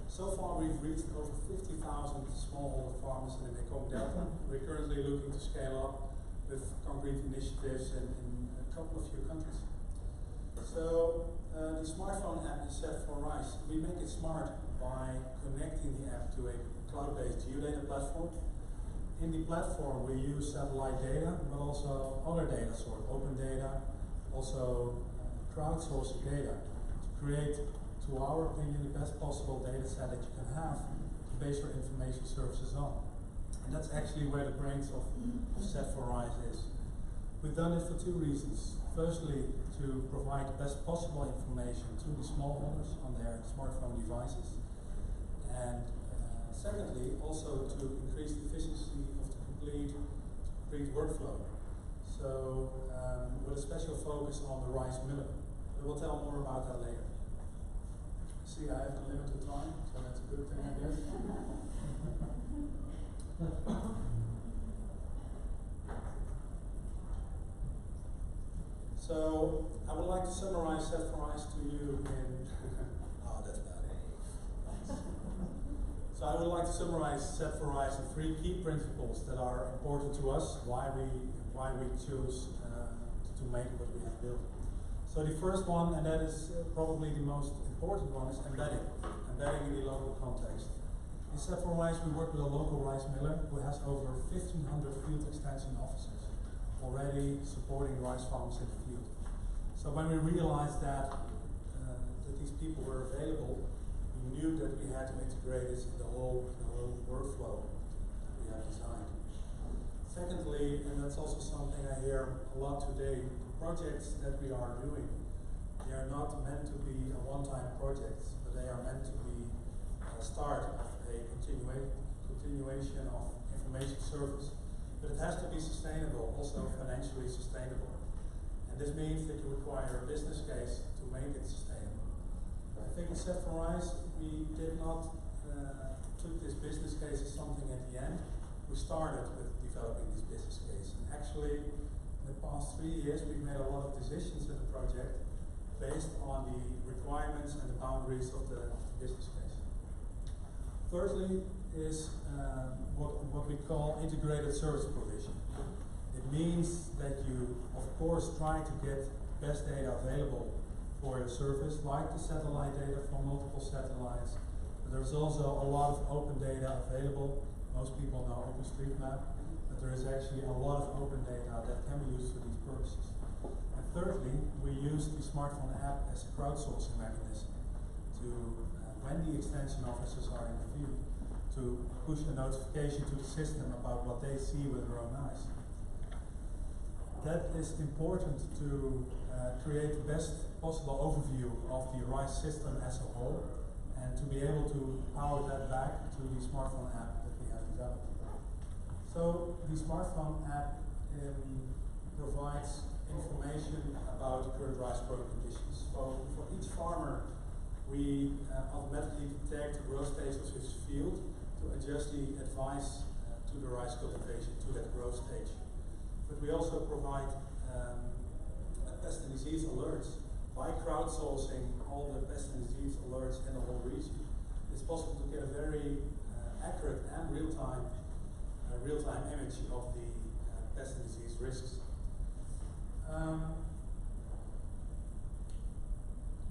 So far we've reached over 50,000 smallholder farmers in the Mekong Delta. We're currently looking to scale up with concrete initiatives in a few countries. So the smartphone app is Set for Rice. We make it smart by connecting the app to a cloud-based geodata platform. In the platform we use satellite data, but also other data sources, open data, also crowdsourced data to create, to our opinion, the best possible data set that you can have to base your information services on. And that's actually where the brains of Set for Rice is. We've done it for 2 reasons. Firstly, to provide the best possible information to the smallholders on their smartphone devices. And secondly, also to increase the efficiency of the complete complete workflow. So with a special focus on the rice miller. But we'll tell more about that later. See, I have a limited time, so that's a good thing, I guess. So I would like to summarize Set for Rice to you in oh, that's bad. So I would like to summarize Set for Rice in 3 key principles that are important to us, why we choose to make what we have built. So the first one, and that is probably the most important one, is embedding in the local context. In Set for Rice, we work with a local rice miller who has over 1,500 field extension officers already supporting rice farms in the field. So when we realized that these people were available, we knew that we had to integrate this in the whole workflow that we have designed. Secondly, and that's also something I hear a lot today, the projects that we are doing, they are not meant to be a one-time project, but they are meant to be a start of a continuation of information service. But it has to be sustainable, also financially sustainable. And this means that you require a business case to make it sustainable. I think in Set for Rice, we did not took this business case as something at the end. We started with developing this business case. And actually, in the past 3 years, we've made a lot of decisions in the project based on the requirements and the boundaries of the business case. Thirdly is what we call integrated service provision. It means that you, of course, try to get best data available for your service, like the satellite data from multiple satellites. But there's also a lot of open data available. Most people know OpenStreetMap, but there is actually a lot of open data that can be used for these purposes. And thirdly, we use the smartphone app as a crowdsourcing mechanism to, when the extension officers are in the field, to push a notification to the system about what they see with their own eyes. That is important to create the best possible overview of the rice system as a whole, and to be able to power that back to the smartphone app that we have developed. So the smartphone app provides information about current rice growing conditions. So for each farmer, we automatically detect the growth stage of his field to adjust the advice to the rice cultivation, to that growth stage. But we also provide pest and disease alerts. By crowdsourcing all the pest and disease alerts in the whole region, it's possible to get a very accurate and real-time image of the pest and disease risks.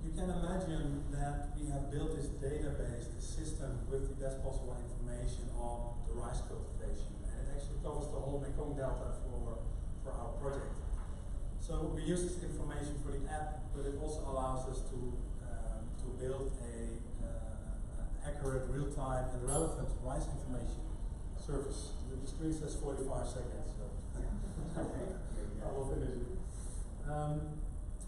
You can imagine that we have built this database, this system, with the best possible information on the rice cultivation, and it actually covers the whole Mekong Delta for our project. So we use this information for the app, but it also allows us to build a accurate, real-time, and relevant rice information service. The screen says 45 seconds, so I will finish it.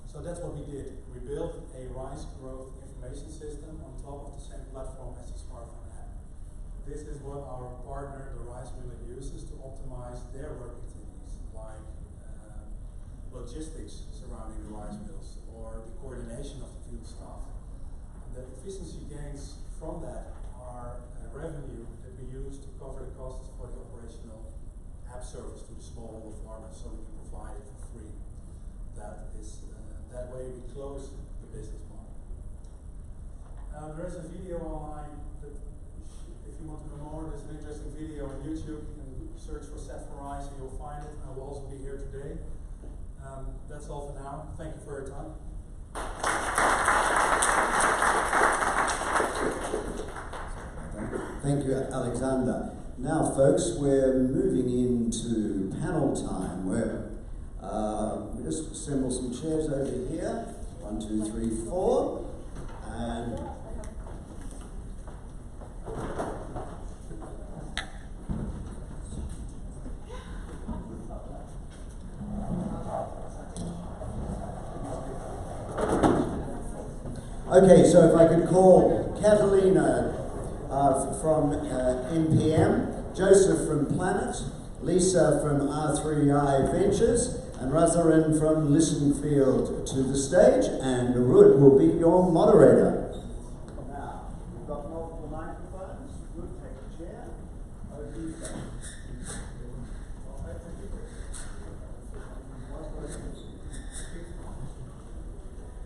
So that's what we did. We built a rice growth information system on top of the same platform as the smartphone app. This is what our partner, the rice miller, uses to optimize their work activities, like logistics surrounding the rice mills or the coordination of the field staff. And the efficiency gains from that are revenue that we use to cover the costs for the operational app service to the smallholder farmers, so we can provide it for free. That is that way we close the business model. There is a video online that, if you want to know more, there's an interesting video on YouTube. You can search for Set for Rice and you'll find it. I will also be here today. That's all for now. Thank you for your time. Thank you, Alexander. Now, folks, we're moving into panel time, where we just assemble some chairs over here. 1, 2, 3, 4, and okay, so if I could call Catalina from NPM, Joseph from Planet, Lisa from R3I Ventures, and Razarin from Listenfield to the stage, and Rud will be your moderator. Now, we've got multiple microphones. Good, take a chair. Over to you, sir.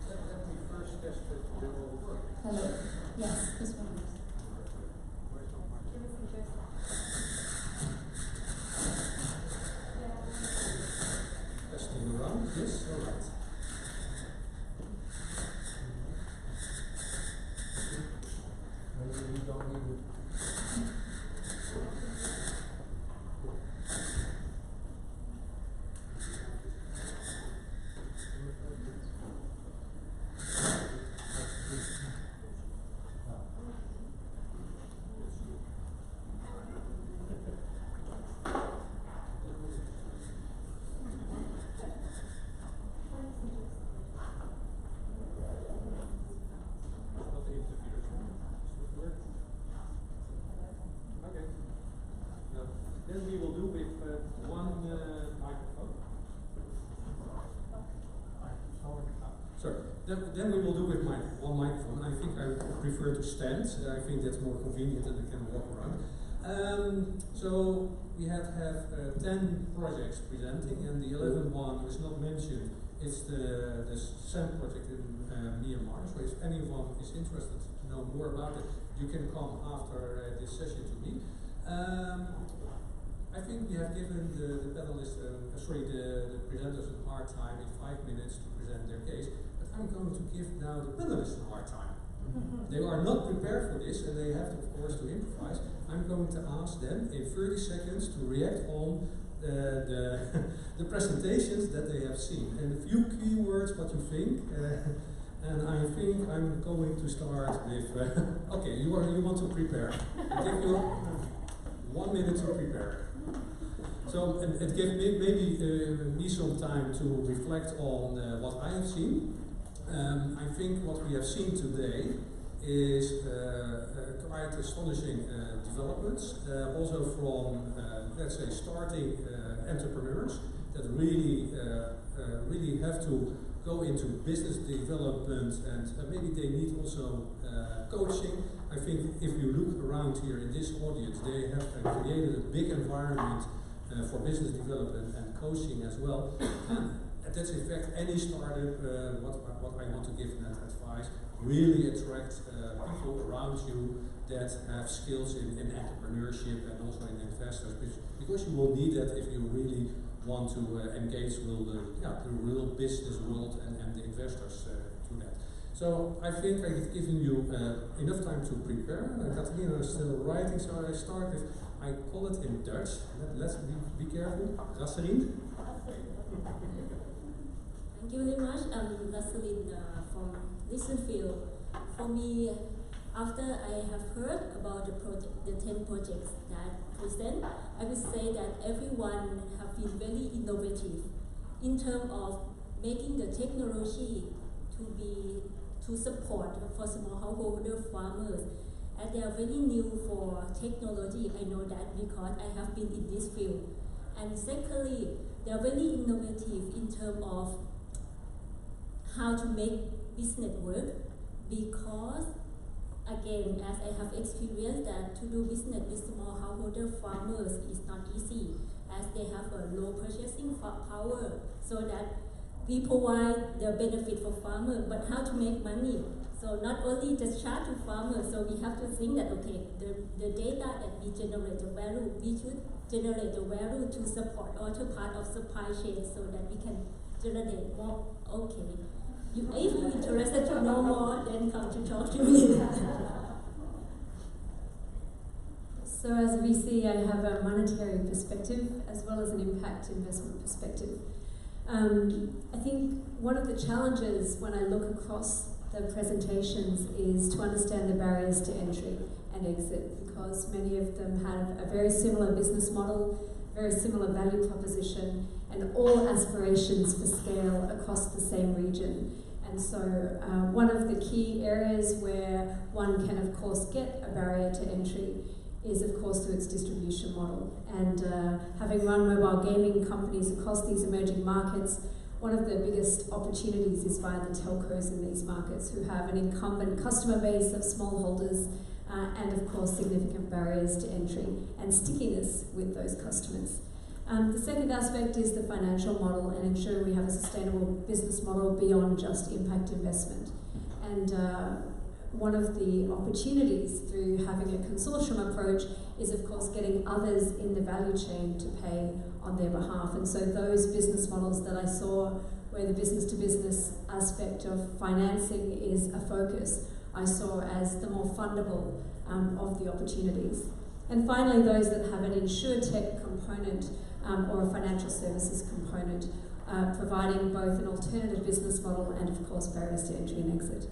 Let me first test that they will work. Hello. Yes, this one. Testing around. Yes, all right. Maybe we don't need it. Then we will do with one microphone. Sorry. Then we will do with one microphone. I think I prefer to stand. I think that's more convenient and I can walk around. So we have 10 projects presenting, and the 11th one is not mentioned. It's the SAM project in Myanmar. So if anyone is interested to know more about it, you can come after this session to me. I think we have given the panelists, the presenters a hard time in 5 minutes to present their case, but I'm going to give now the panelists a hard time. They are not prepared for this and they have, of course, to improvise. I'm going to ask them in 30 seconds to react on the presentations that they have seen. And a few keywords, what you think. And I think I'm going to start with, okay, you want to prepare. I'll give you 1 minute to prepare. So it gives maybe me some time to reflect on what I have seen. I think what we have seen today is quite astonishing developments, also from, let's say, starting entrepreneurs that really have to go into business development, and maybe they need also coaching. I think if you look around here in this audience, they have created a big environment for business development and coaching as well. And that's in fact any startup, what I want to give that advice, really attract people around you that have skills in entrepreneurship and also in investors, because you will need that if you really want to engage with the real business world and the investors to that. So I think I've given you enough time to prepare. Catalina is still writing, so I start with, I call it in Dutch. Let's be careful. Raseline. Thank you very much. I'm Raseline from Listenfield. For me, after I have heard about the 10 projects that present, I would say that everyone have been very innovative in terms of making the technology to support for smallholder farmers. And they are very new for technology. I know that because I have been in this field. And secondly, they are very innovative in terms of how to make business work, because again, as I have experienced that to do business with smallholder farmers is not easy, as they have a low purchasing power, so that we provide the benefit for farmers, but how to make money. So not only just charge to farmers, so we have to think that, okay, the data that we generate the value, we should generate the value to support other part of supply chain so that we can generate more. Okay, if you're interested to know more, then come to talk to me. So as a VC, I have a monetary perspective as well as an impact investment perspective. I think one of the challenges when I look across the presentations is to understand the barriers to entry and exit, because many of them have a very similar business model, very similar value proposition, and all aspirations for scale across the same region. And so one of the key areas where one can of course get a barrier to entry is of course through its distribution model. And having run mobile gaming companies across these emerging markets, one of the biggest opportunities is via the telcos in these markets, who have an incumbent customer base of smallholders and of course significant barriers to entry and stickiness with those customers. The second aspect is the financial model and ensuring we have a sustainable business model beyond just impact investment. And one of the opportunities through having a consortium approach is of course getting others in the value chain to pay on their behalf. And so those business models that I saw where the business-to-business aspect of financing is a focus, I saw as the more fundable of the opportunities. And finally, those that have an insurtech component or a financial services component, providing both an alternative business model and of course barriers to entry and exit.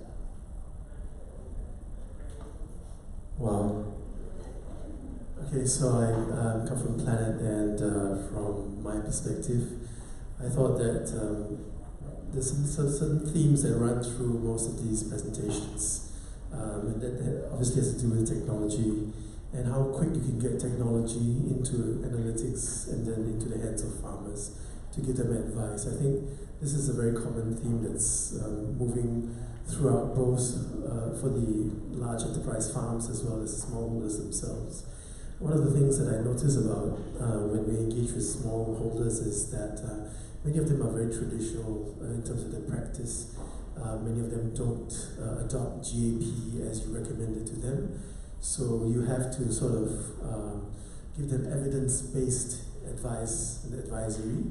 Wow. Okay, so I come from Planet, and from my perspective, I thought that there's some certain themes that run through most of these presentations, and that obviously has to do with technology and how quick you can get technology into analytics and then into the hands of farmers to give them advice. I think this is a very common theme that's moving throughout both for the large enterprise farms as well as smallholders themselves. One of the things that I notice about when we engage with smallholders is that many of them are very traditional in terms of their practice. Many of them don't adopt GAP as you recommended to them. So you have to sort of give them evidence-based advice and advisory.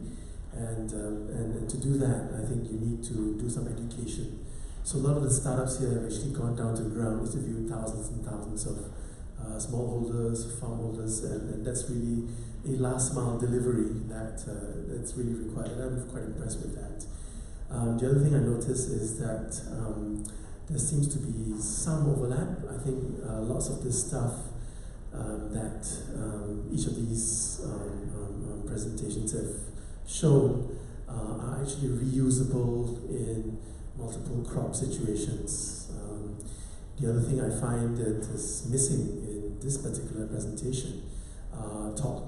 And to do that, I think you need to do some education. So a lot of the startups here have actually gone down to the ground, interviewed thousands and thousands of smallholders, farm holders, and that's really a last mile delivery that's really required. And I'm quite impressed with that. The other thing I noticed is that there seems to be some overlap. I think lots of this stuff that each of these presentations have shown are actually reusable in multiple crop situations. The other thing I find that is missing in this particular presentation talk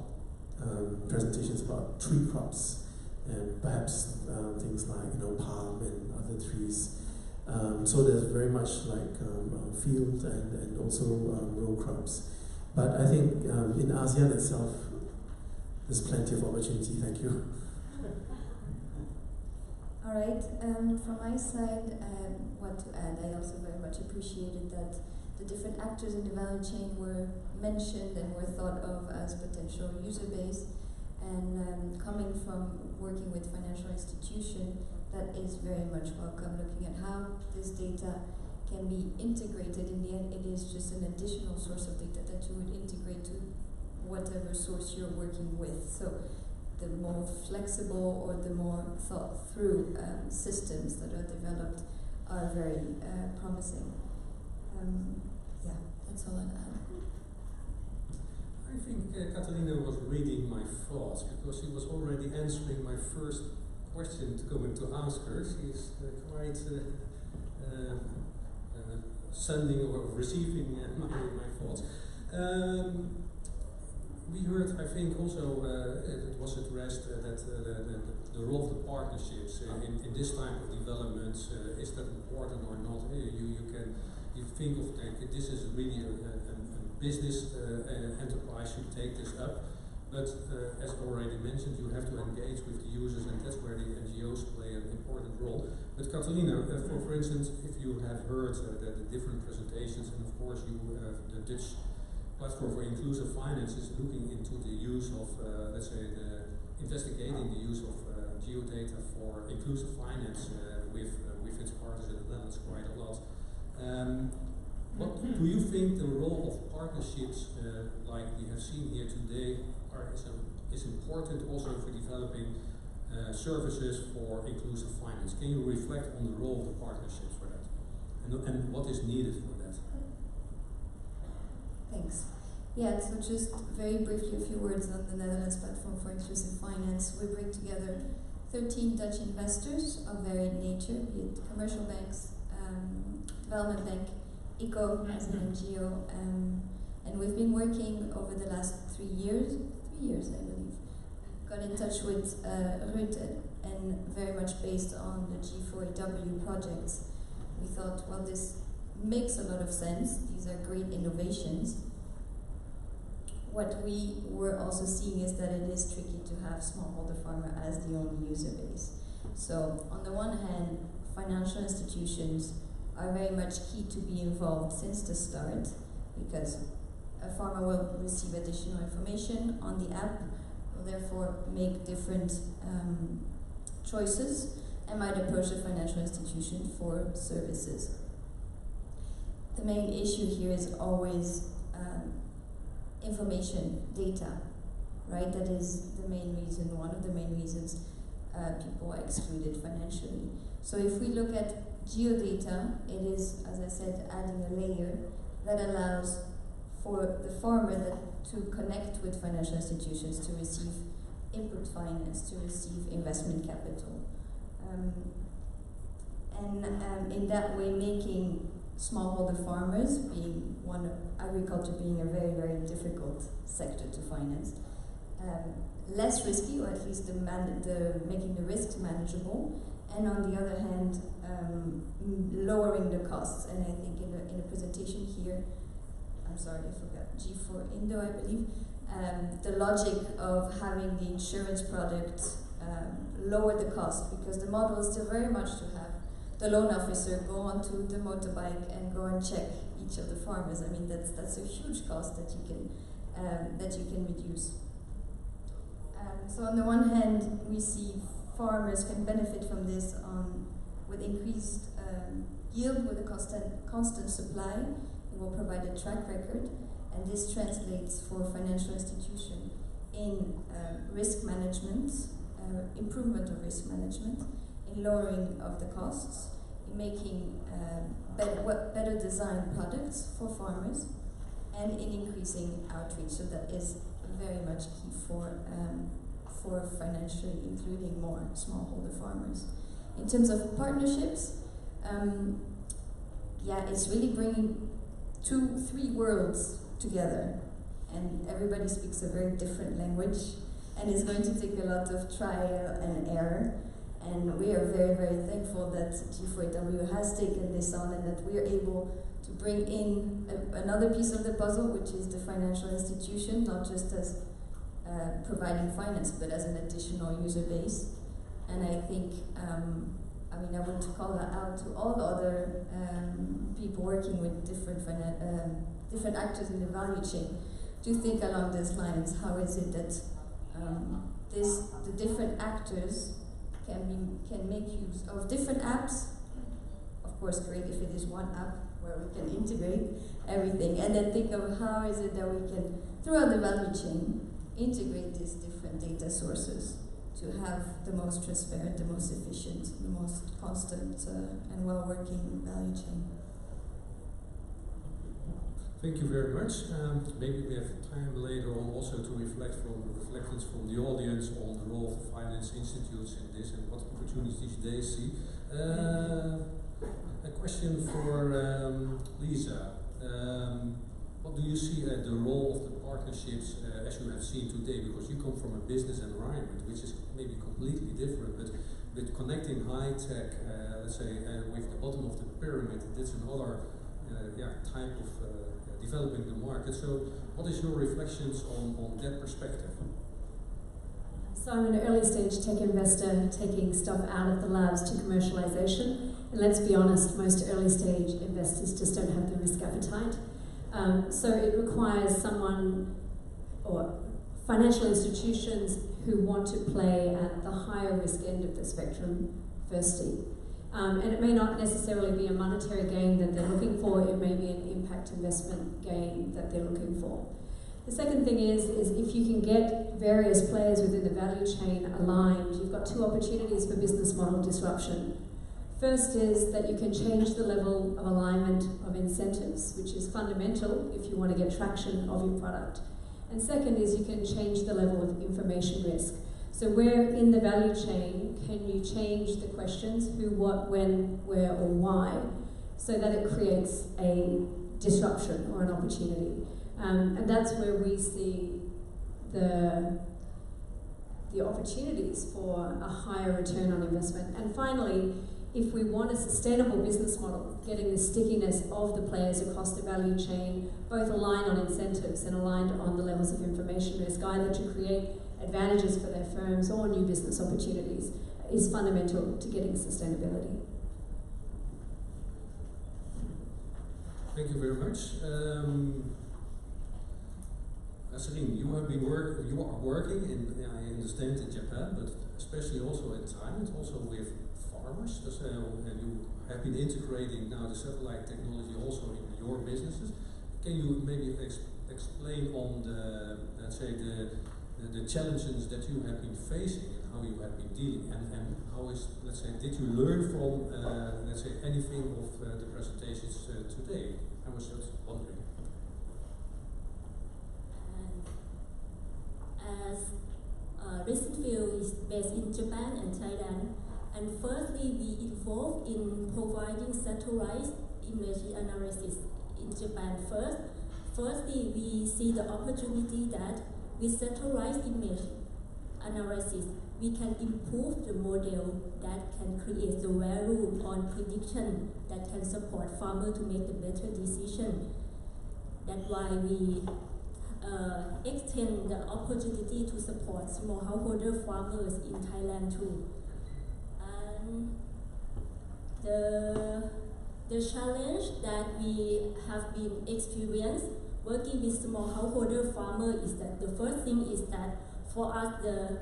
presentations about tree crops and perhaps things like palm and other trees. So there's very much like field and also row crops. But I think in ASEAN itself, there's plenty of opportunity. Thank you. All right, from my side, what to add? I also very much appreciated that the different actors in the value chain were mentioned and were thought of as potential user base. And coming from working with financial institution, that is very much welcome, looking at how this data can be integrated. In the end, it is just an additional source of data that you would integrate to whatever source you're working with. So the more flexible or the more thought through systems that are developed are very promising. Yeah, that's all I'd add. I think Catalina was reading my thoughts because she was already answering my first question going to ask her. She's quite sending or receiving my thoughts. We heard, I think, also it was addressed that the role of the partnerships in this type of development, is that important or not? You think of this is really a business enterprise should take this up, but as already mentioned, you have to engage with the users, and that's where the NGOs play an important role. But Catalina, for instance, if you have heard the different presentations, and of course the Dutch platform for inclusive finance is looking into the use of, let's say, investigating the use of geodata for inclusive finance with its partners in the Netherlands quite a lot. What do you think the role of partnerships, like we have seen here today, is important also for developing services for inclusive finance? Can you reflect on the role of the partnerships for that, and what is needed for that? Thanks. Yeah, so just very briefly a few words on the Netherlands Platform for Inclusive Finance. We bring together 13 Dutch investors of varied nature, be it commercial banks, development bank, ICO as an NGO, And we've been working over the last 3 years, I believe, got in touch with Ruud, and very much based on the G4AW projects, we thought, well, this makes a lot of sense. These are great innovations. What we were also seeing is that it is tricky to have smallholder farmer as the only user base. So on the one hand, financial institutions are very much key to be involved since the start, because a farmer will receive additional information on the app, will therefore make different choices, and might approach a financial institution for services. The main issue here is always information, data, right? That is the main reason, one of the main reasons people are excluded financially. So if we look at geodata, it is, as I said, adding a layer that allows for the farmer to connect with financial institutions, to receive input finance, to receive investment capital. In that way, making smallholder farmers, agriculture being a very, very difficult sector to finance, less risky, or at least making the risks manageable, and on the other hand, lowering the costs. And I think in the presentation here, I'm sorry, I forgot, G4 Indo, I believe, the logic of having the insurance product lower the cost, because the model is still very much to have the loan officer go onto the motorbike and go and check each of the farmers. I mean, that's a huge cost that you can reduce. So on the one hand, we see farmers can benefit from this with increased yield, with a constant supply. It will provide a track record, and this translates for financial institution in risk management, improvement of risk management, in lowering of the costs, in making better designed products for farmers, and in increasing outreach. So that is very much key for financially including more smallholder farmers. In terms of partnerships, it's really bringing 2-3 worlds together, and everybody speaks a very different language, and it's going to take a lot of trial and error. And we are very, very thankful that G4AW has taken this on, and that we are able to bring in another piece of the puzzle, which is the financial institution, not just as providing finance, but as an additional user base. And I think, I want to call that out to all the other people working with different actors in the value chain, to think along those lines. How is it that the different actors can make use of different apps? Of course, great if it is one app where we can integrate everything, and then think of how is it that we can, throughout the value chain, integrate these different data sources to have the most transparent, the most efficient, the most constant and well-working value chain. Thank you very much. Maybe we have time later on also to reflect from reflections from the audience on the role of finance institutes in this and what opportunities they see. A question for Lisa. What do you see as the role of the partnerships as you have seen today? Because you come from a business environment which is maybe completely different, but with connecting high tech, let's say, with the bottom of the pyramid, that's another type of developing the market. So what is your reflections on that perspective? So I'm an early stage tech investor taking stuff out of the labs to commercialization. And let's be honest, most early stage investors just don't have the risk appetite. So it requires someone or financial institutions who want to play at the higher risk end of the spectrum, firstly. And it may not necessarily be a monetary gain that they're looking for, it may be an impact investment gain that they're looking for. The second thing is if you can get various players within the value chain aligned, you've got 2 opportunities for business model disruption. First is that you can change the level of alignment of incentives, which is fundamental if you want to get traction of your product. And second is you can change the level of information risk. So where in the value chain can you change the questions, who, what, when, where, or why, so that it creates a disruption or an opportunity. And that's where we see the opportunities for a higher return on investment. And finally, if we want a sustainable business model, getting the stickiness of the players across the value chain, both aligned on incentives and aligned on the levels of information risk, either to create advantages for their firms or new business opportunities, is fundamental to getting sustainability. Thank you very much. Serene, you are working in, I understand, in Japan, but especially also in Thailand, also with farmers. So you have been integrating now the satellite technology also in your businesses. Can you maybe explain on the, let's say, the challenges that you have been facing and how you have been dealing, and how is, let's say, did you learn from, let's say, anything of the presentations today? I was just wondering. As recent field is based in Japan and Thailand, and firstly we involved in providing satellite image analysis in Japan first. Firstly, we see the opportunity that with satellite image analysis, we can improve the model that can create the value on prediction that can support farmer to make the better decision. That's why we extend the opportunity to support smallholder farmers in Thailand too. And the challenge that we have been experienced working with smallholder farmer is that the first thing is that for us the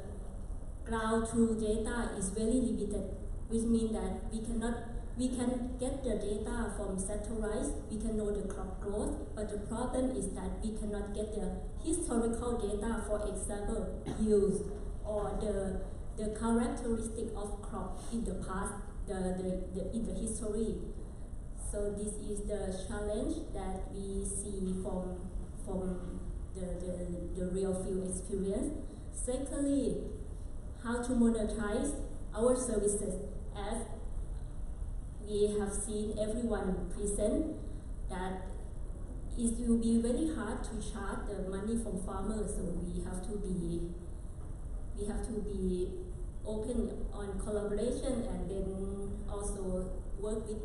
ground truth data is very limited, which means that we can get the data from satellites, we can know the crop growth, but the problem is that we cannot get the historical data, for example, yields or the characteristic of crop in the past, in the history. So this is the challenge that we see from the real field experience. Secondly, how to monetize our services. As we have seen everyone present, that it will be very hard to charge the money from farmers, so we have to be open on collaboration, and then also work with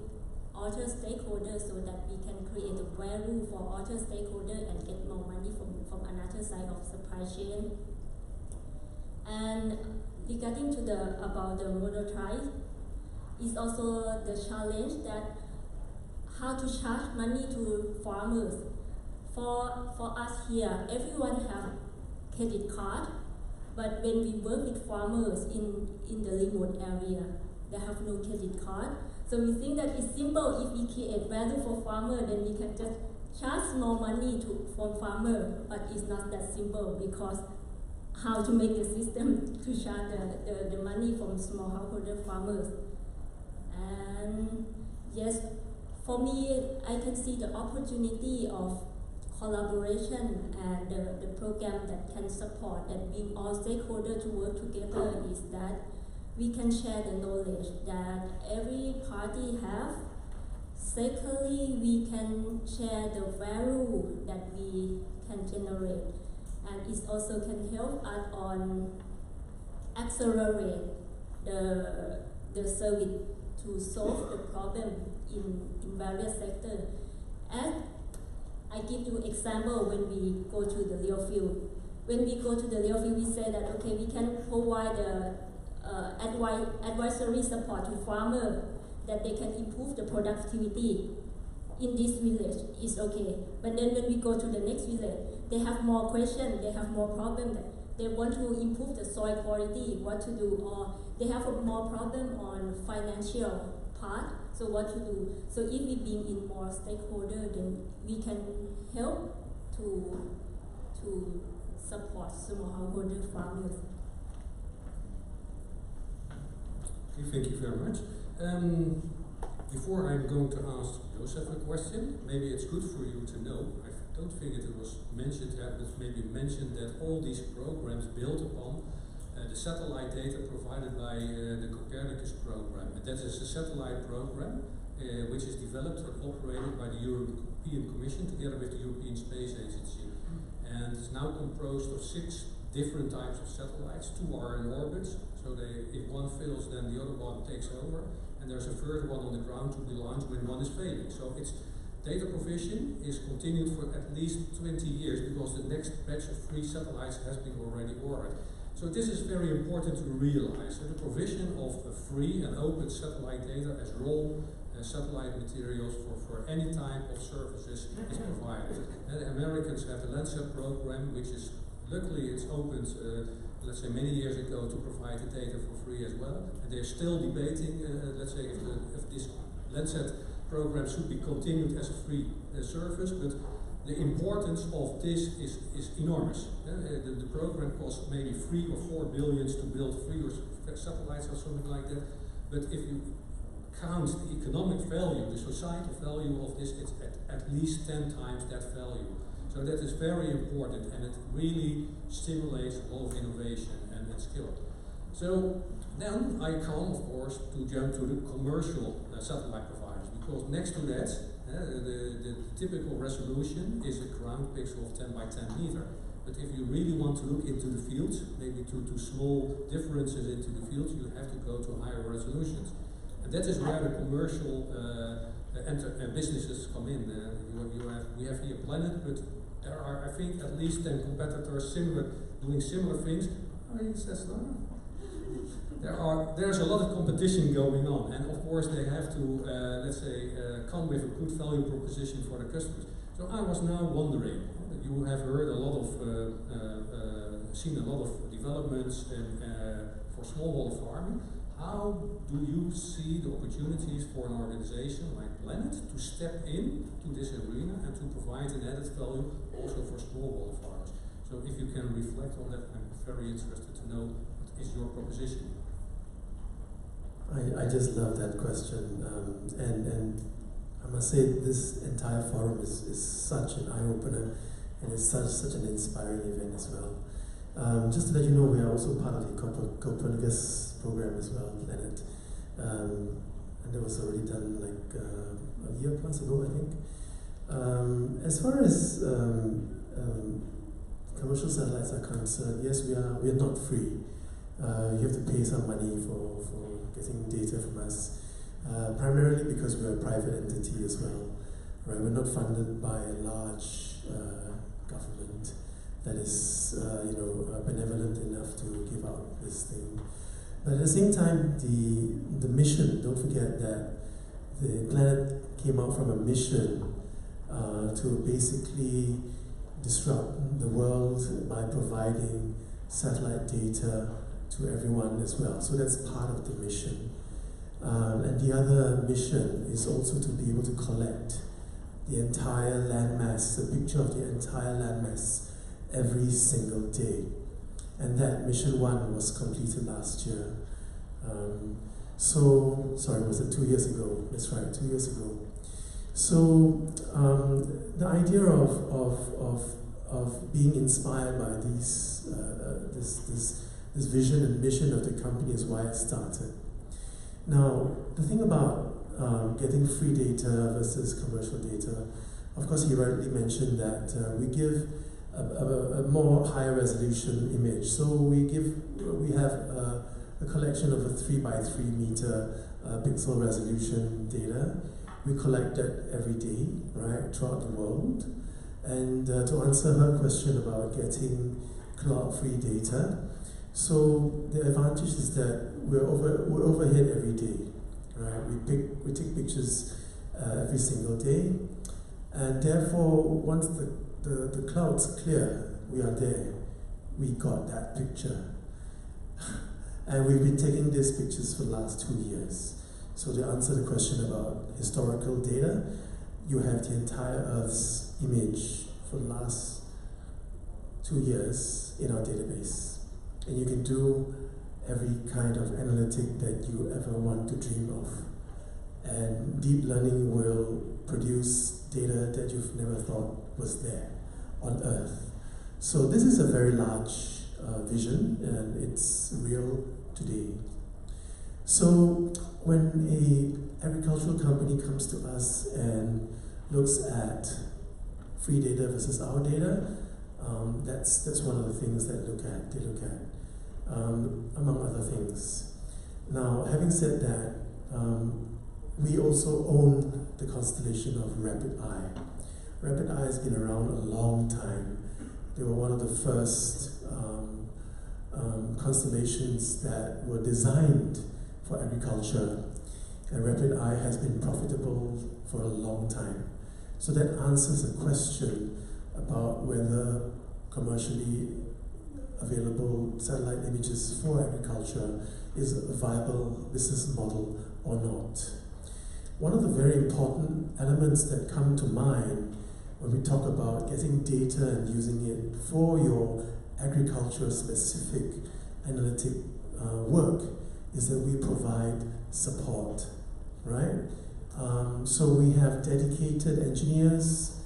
other stakeholders so that we can create a value for other stakeholders and get more money from another side of supply chain. And regarding to about the monetize, is also the challenge that how to charge money to farmers. For us here, everyone have credit card, but when we work with farmers in the remote area, they have no credit card. So we think that it's simple. If we create value for farmer, then we can just charge more money from farmer, but it's not that simple, because how to make the system to charge the money from smallholder farmers. And yes, for me, I can see the opportunity of collaboration and the program that can support and bring all stakeholders to work together is that we can share the knowledge that every party have. Secondly, we can share the value that we can generate, and it also can help us on accelerate the service to solve the problem in various sectors. As I give you example, when we go to the real field. When we go to the real field, we say that okay, we can provide the advisory support to farmers that they can improve the productivity in this village. Is okay. But then when we go to the next village, they have more questions, they have more problems. They want to improve the soil quality, what to do, or they have a more problem on financial part, so what to do. So if we bring in more stakeholders, then we can help to support smallholder farmers. Okay, thank you very much. Before I'm going to ask Joseph a question, maybe it's good for you to know, I don't think it was mentioned yet, but maybe mentioned that all these programs build upon the satellite data provided by the Copernicus program. And that is a satellite program which is developed and operated by the European Commission together with the European Space Agency. And it's now composed of 6 different types of satellites. 2 are in orbit, so if one fails, then the other one takes over. And there's a third one on the ground to be launched when one is failing. So its data provision is continued for at least 20 years because the next batch of 3 satellites has been already ordered. So this is very important to realize. The provision of free and open satellite data as raw satellite materials for any type of services is provided. The Americans have the Landsat program, which is, luckily it's opened, let's say many years ago, to provide the data for free as well. And they're still debating, let's say, if this Landsat program should be continued as a free service, but the importance of this is enormous. The program costs maybe 3 or 4 billion to build 3 satellites or something like that. But if you count the economic value, the societal value of this, it's at least 10 times that value. So that is very important, and it really stimulates a lot of innovation and skill. So then I come, of course, to jump to the commercial satellite providers, because next to that, the typical resolution is a ground pixel of 10 by 10 meter. But if you really want to look into the fields, maybe to small differences into the fields, you have to go to higher resolutions. And that is where the commercial businesses come in. We have here Planet, but there are, I think, at least 10 competitors doing similar things. Oh, he says no. There's a lot of competition going on, and of course they have to, let's say, come with a good value proposition for the customers. So I was now wondering, you have heard a lot of, seen a lot of developments for smallholder farming. How do you see the opportunities for an organization like Planet to step in to this arena and to provide an added value also for smallholder farmers? So if you can reflect on that, I'm very interested to know what is your proposition. I just love that question, and I must say this entire forum is such an eye-opener, and it's such an inspiring event as well. Just to let you know, we are also part of the Copernicus program as well, Planet, and that was already done like a year plus ago, I think. As far as commercial satellites are concerned, yes, we are not free. You have to pay some money for getting data from us, primarily because we're a private entity as well. Right? We're not funded by a large government that is, benevolent enough to give out this thing. But at the same time, the mission, don't forget that the Planet came out from a mission to basically disrupt the world by providing satellite data to everyone as well. So that's part of the mission. And the other mission is also to be able to collect the entire landmass, the picture of the entire landmass every single day. And that mission 1 was completed last year. Was it 2 years ago? That's right, 2 years ago. So the idea of being inspired by these this vision and mission of the company is why it started. Now, the thing about getting free data versus commercial data, of course, he rightly mentioned that we give a more higher resolution image. So we have a collection of a 3 by 3 meter pixel resolution data. We collect that every day, right, throughout the world. And to answer her question about getting cloud-free data, so the advantage is that we're overhead every day, right? We take pictures every single day, and therefore once the cloud's clear, we are there. We got that picture, and we've been taking these pictures for the last 2 years. So to answer the question about historical data, you have the entire Earth's image for the last 2 years in our database. And you can do every kind of analytic that you ever want to dream of. And deep learning will produce data that you've never thought was there on Earth. So this is a very large vision, and it's real today. So when agricultural company comes to us and looks at free data versus our data, that's one of the things that they look at, among other things. Now, having said that, we also own the constellation of Rapid Eye. Rapid Eye has been around a long time. They were one of the first constellations that were designed for agriculture, and Rapid Eye has been profitable for a long time. So that answers a question about whether commercially available satellite images for agriculture is a viable business model or not. One of the very important elements that come to mind when we talk about getting data and using it for your agriculture-specific analytic work is that we provide support, right? So we have dedicated engineers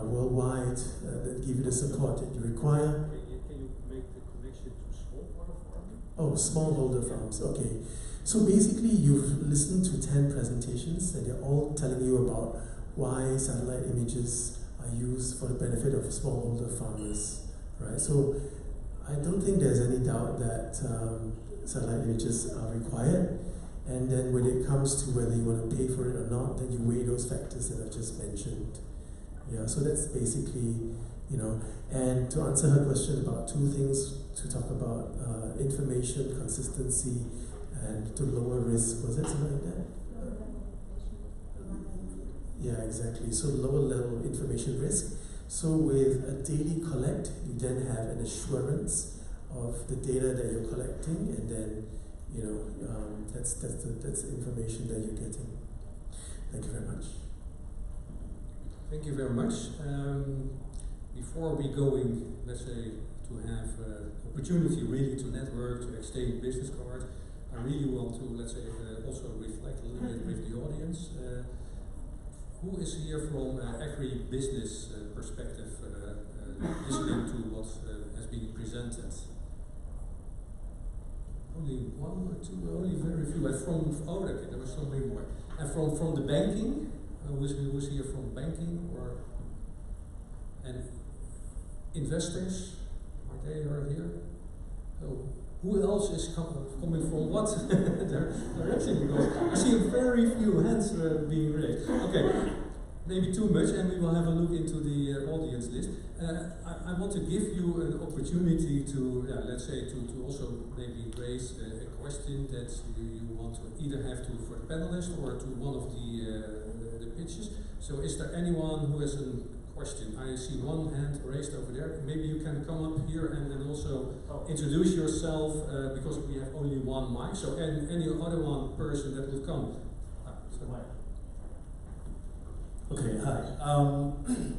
worldwide that give you the support that you require. Can you make the connection to smallholder farming? Oh, smallholder farms, okay. So basically you've listened to 10 presentations and they're all telling you about why satellite images are used for the benefit of smallholder farmers, right? So I don't think there's any doubt that satellite images are required. And then when it comes to whether you want to pay for it or not, then you weigh those factors that I've just mentioned. Yeah, so that's basically, you know, and to answer her question about two things to talk about, information consistency and to lower risk, was it something like that? Yeah, exactly. So lower level information risk. So with a daily collect, you then have an assurance of the data that you're collecting, and then you know that's the information that you're getting. Thank you very much. Thank you very much. Before we going, let's say, to have opportunity really to network, to exchange business cards, I really want to, let's say, also reflect a little bit with the audience. Who is here from agri-business perspective, listening to what has been presented? Only one or two, only very few. And okay, there was so many more. And from the banking, who's here from banking and investors? Are they here? So who else is coming from what direction? Because I see very few hands being raised. Okay, maybe too much, and we will have a look into the audience list. I want to give you an opportunity to, let's say, to also maybe raise a question that you want to either have to for the panelists or to one of the pitches. So, is there anyone who has a question? I see one hand raised over there. Maybe you can come up here and also introduce yourself because we have only one mic. So, and any other one person that will come. Okay, hi.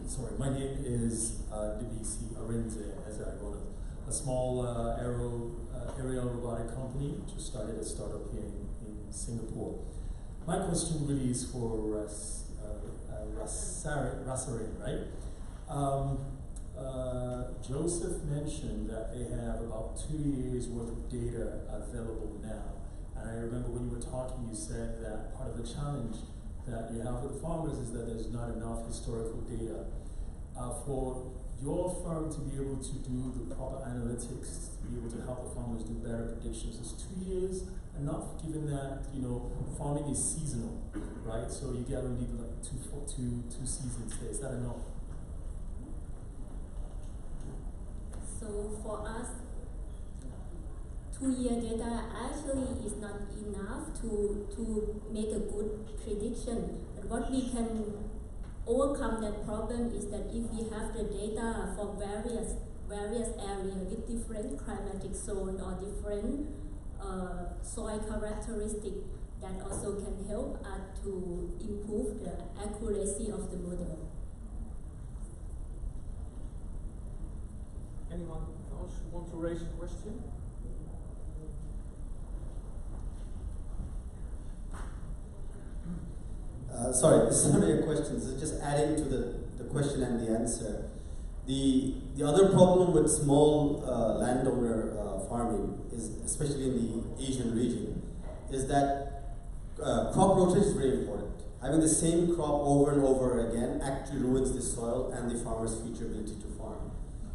Sorry, my name is Debisi Arinze, as I run a small aerial robotic company, just started a startup here in Singapore. My question really is for Rasarin, right? Joseph mentioned that they have about 2 years worth of data available now. And I remember when you were talking, you said that part of the challenge that you have with the farmers is that there's not enough historical data. For your firm to be able to do the proper analytics, to be able to help the farmers do better predictions, is 2 years enough, given that, you know, farming is seasonal, right? So you get only like two seasons there. Is that enough? So for us, 2-year data actually is not enough to make a good prediction. But what we can overcome that problem is that if we have the data for various areas with different climatic zone or different soil characteristics, that also can help us to improve the accuracy of the model. Anyone else want to raise a question? Sorry, this is not really a question. This is just adding to the question and the answer. The other problem with small landowner farming is, especially in the Asian region, is that crop rotation is very important. Having the same crop over and over again actually ruins the soil and the farmer's future ability to farm.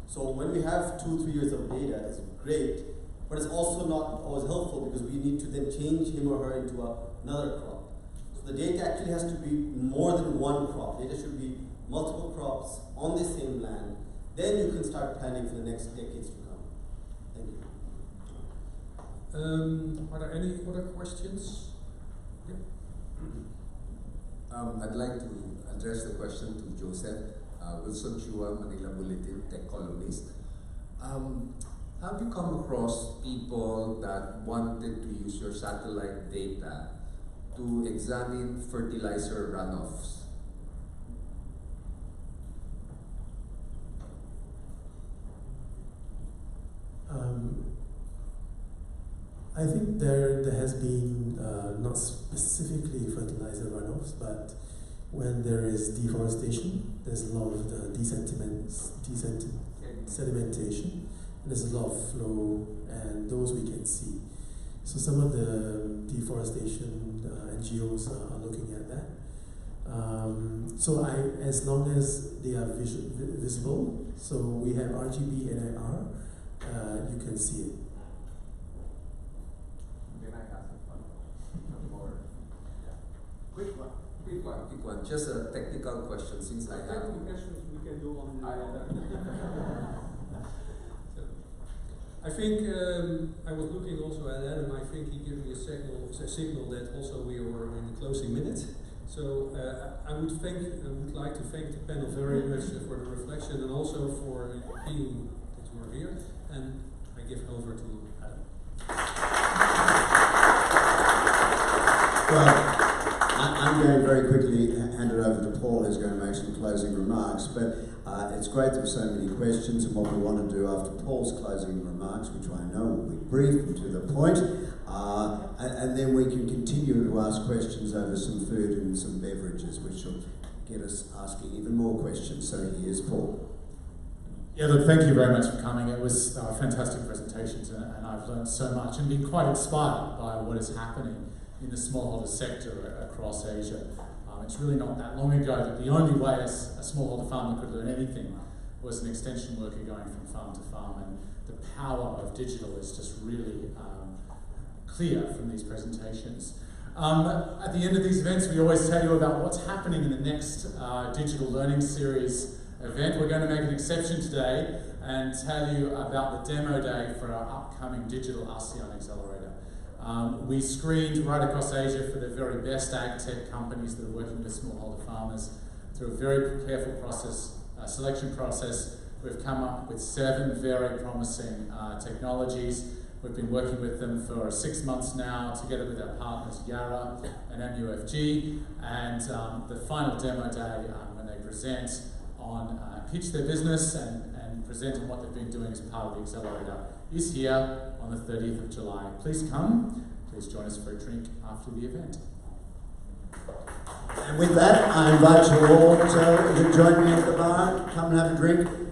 So when we have 2-3 years of data, it's great, but it's also not always helpful because we need to then change him or her into another crop. So the data actually has to be more than one crop. Data should be multiple crops on the same land. Then you can start planning for the next decades to come. Thank you. Are there any other questions? Yeah. I'd like to address the question to Joseph, Wilson Chua, Manila Bulletin, tech columnist. Have you come across people that wanted to use your satellite data to examine fertilizer runoffs? I think there has been not specifically fertilizer runoffs, but when there is deforestation, there's a lot of sedimentation, and there's a lot of flow, and those we can see. So some of the deforestation NGOs are looking at that. So as long as they are visible, so we have RGB and IR, you can see it. Quick one. Just a technical question since I have. Technical questions we can do on the I think I was looking also at Adam. I think he gave me a signal that also we were in the closing minute. So I would like to thank the panel very much for the reflection and also for being that you are here. And I give over to Adam. Well, I'm going very quickly hand it over to Paul, who's going to make some closing remarks. But it's great there were so many questions, and what we want to do after Paul's closing remarks, which I know will be brief and to the point, and then we can continue to ask questions over some food and some beverages, which will get us asking even more questions. So here's Paul. Yeah, look, thank you very much for coming. It was fantastic presentations, and I've learned so much and been quite inspired by what is happening in the smallholder sector across Asia. It's really not that long ago that the only way a smallholder farmer could learn anything was an extension worker going from farm to farm, and the power of digital is just really clear from these presentations. At the end of these events, we always tell you about what's happening in the next digital learning series event. We're going to make an exception today and tell you about the demo day for our upcoming digital ASEAN Accelerator. We screened right across Asia for the very best ag tech companies that are working with smallholder farmers through a very careful process, selection process. We've come up with 7 very promising technologies. We've been working with them for 6 months now, together with our partners Yara and MUFG. And the final demo day, when they present on, pitch their business and present on what they've been doing as part of the Accelerator, is here on the 30th of July. Please come. Please join us for a drink after the event. And with that, I invite you all to join me at the bar, come and have a drink.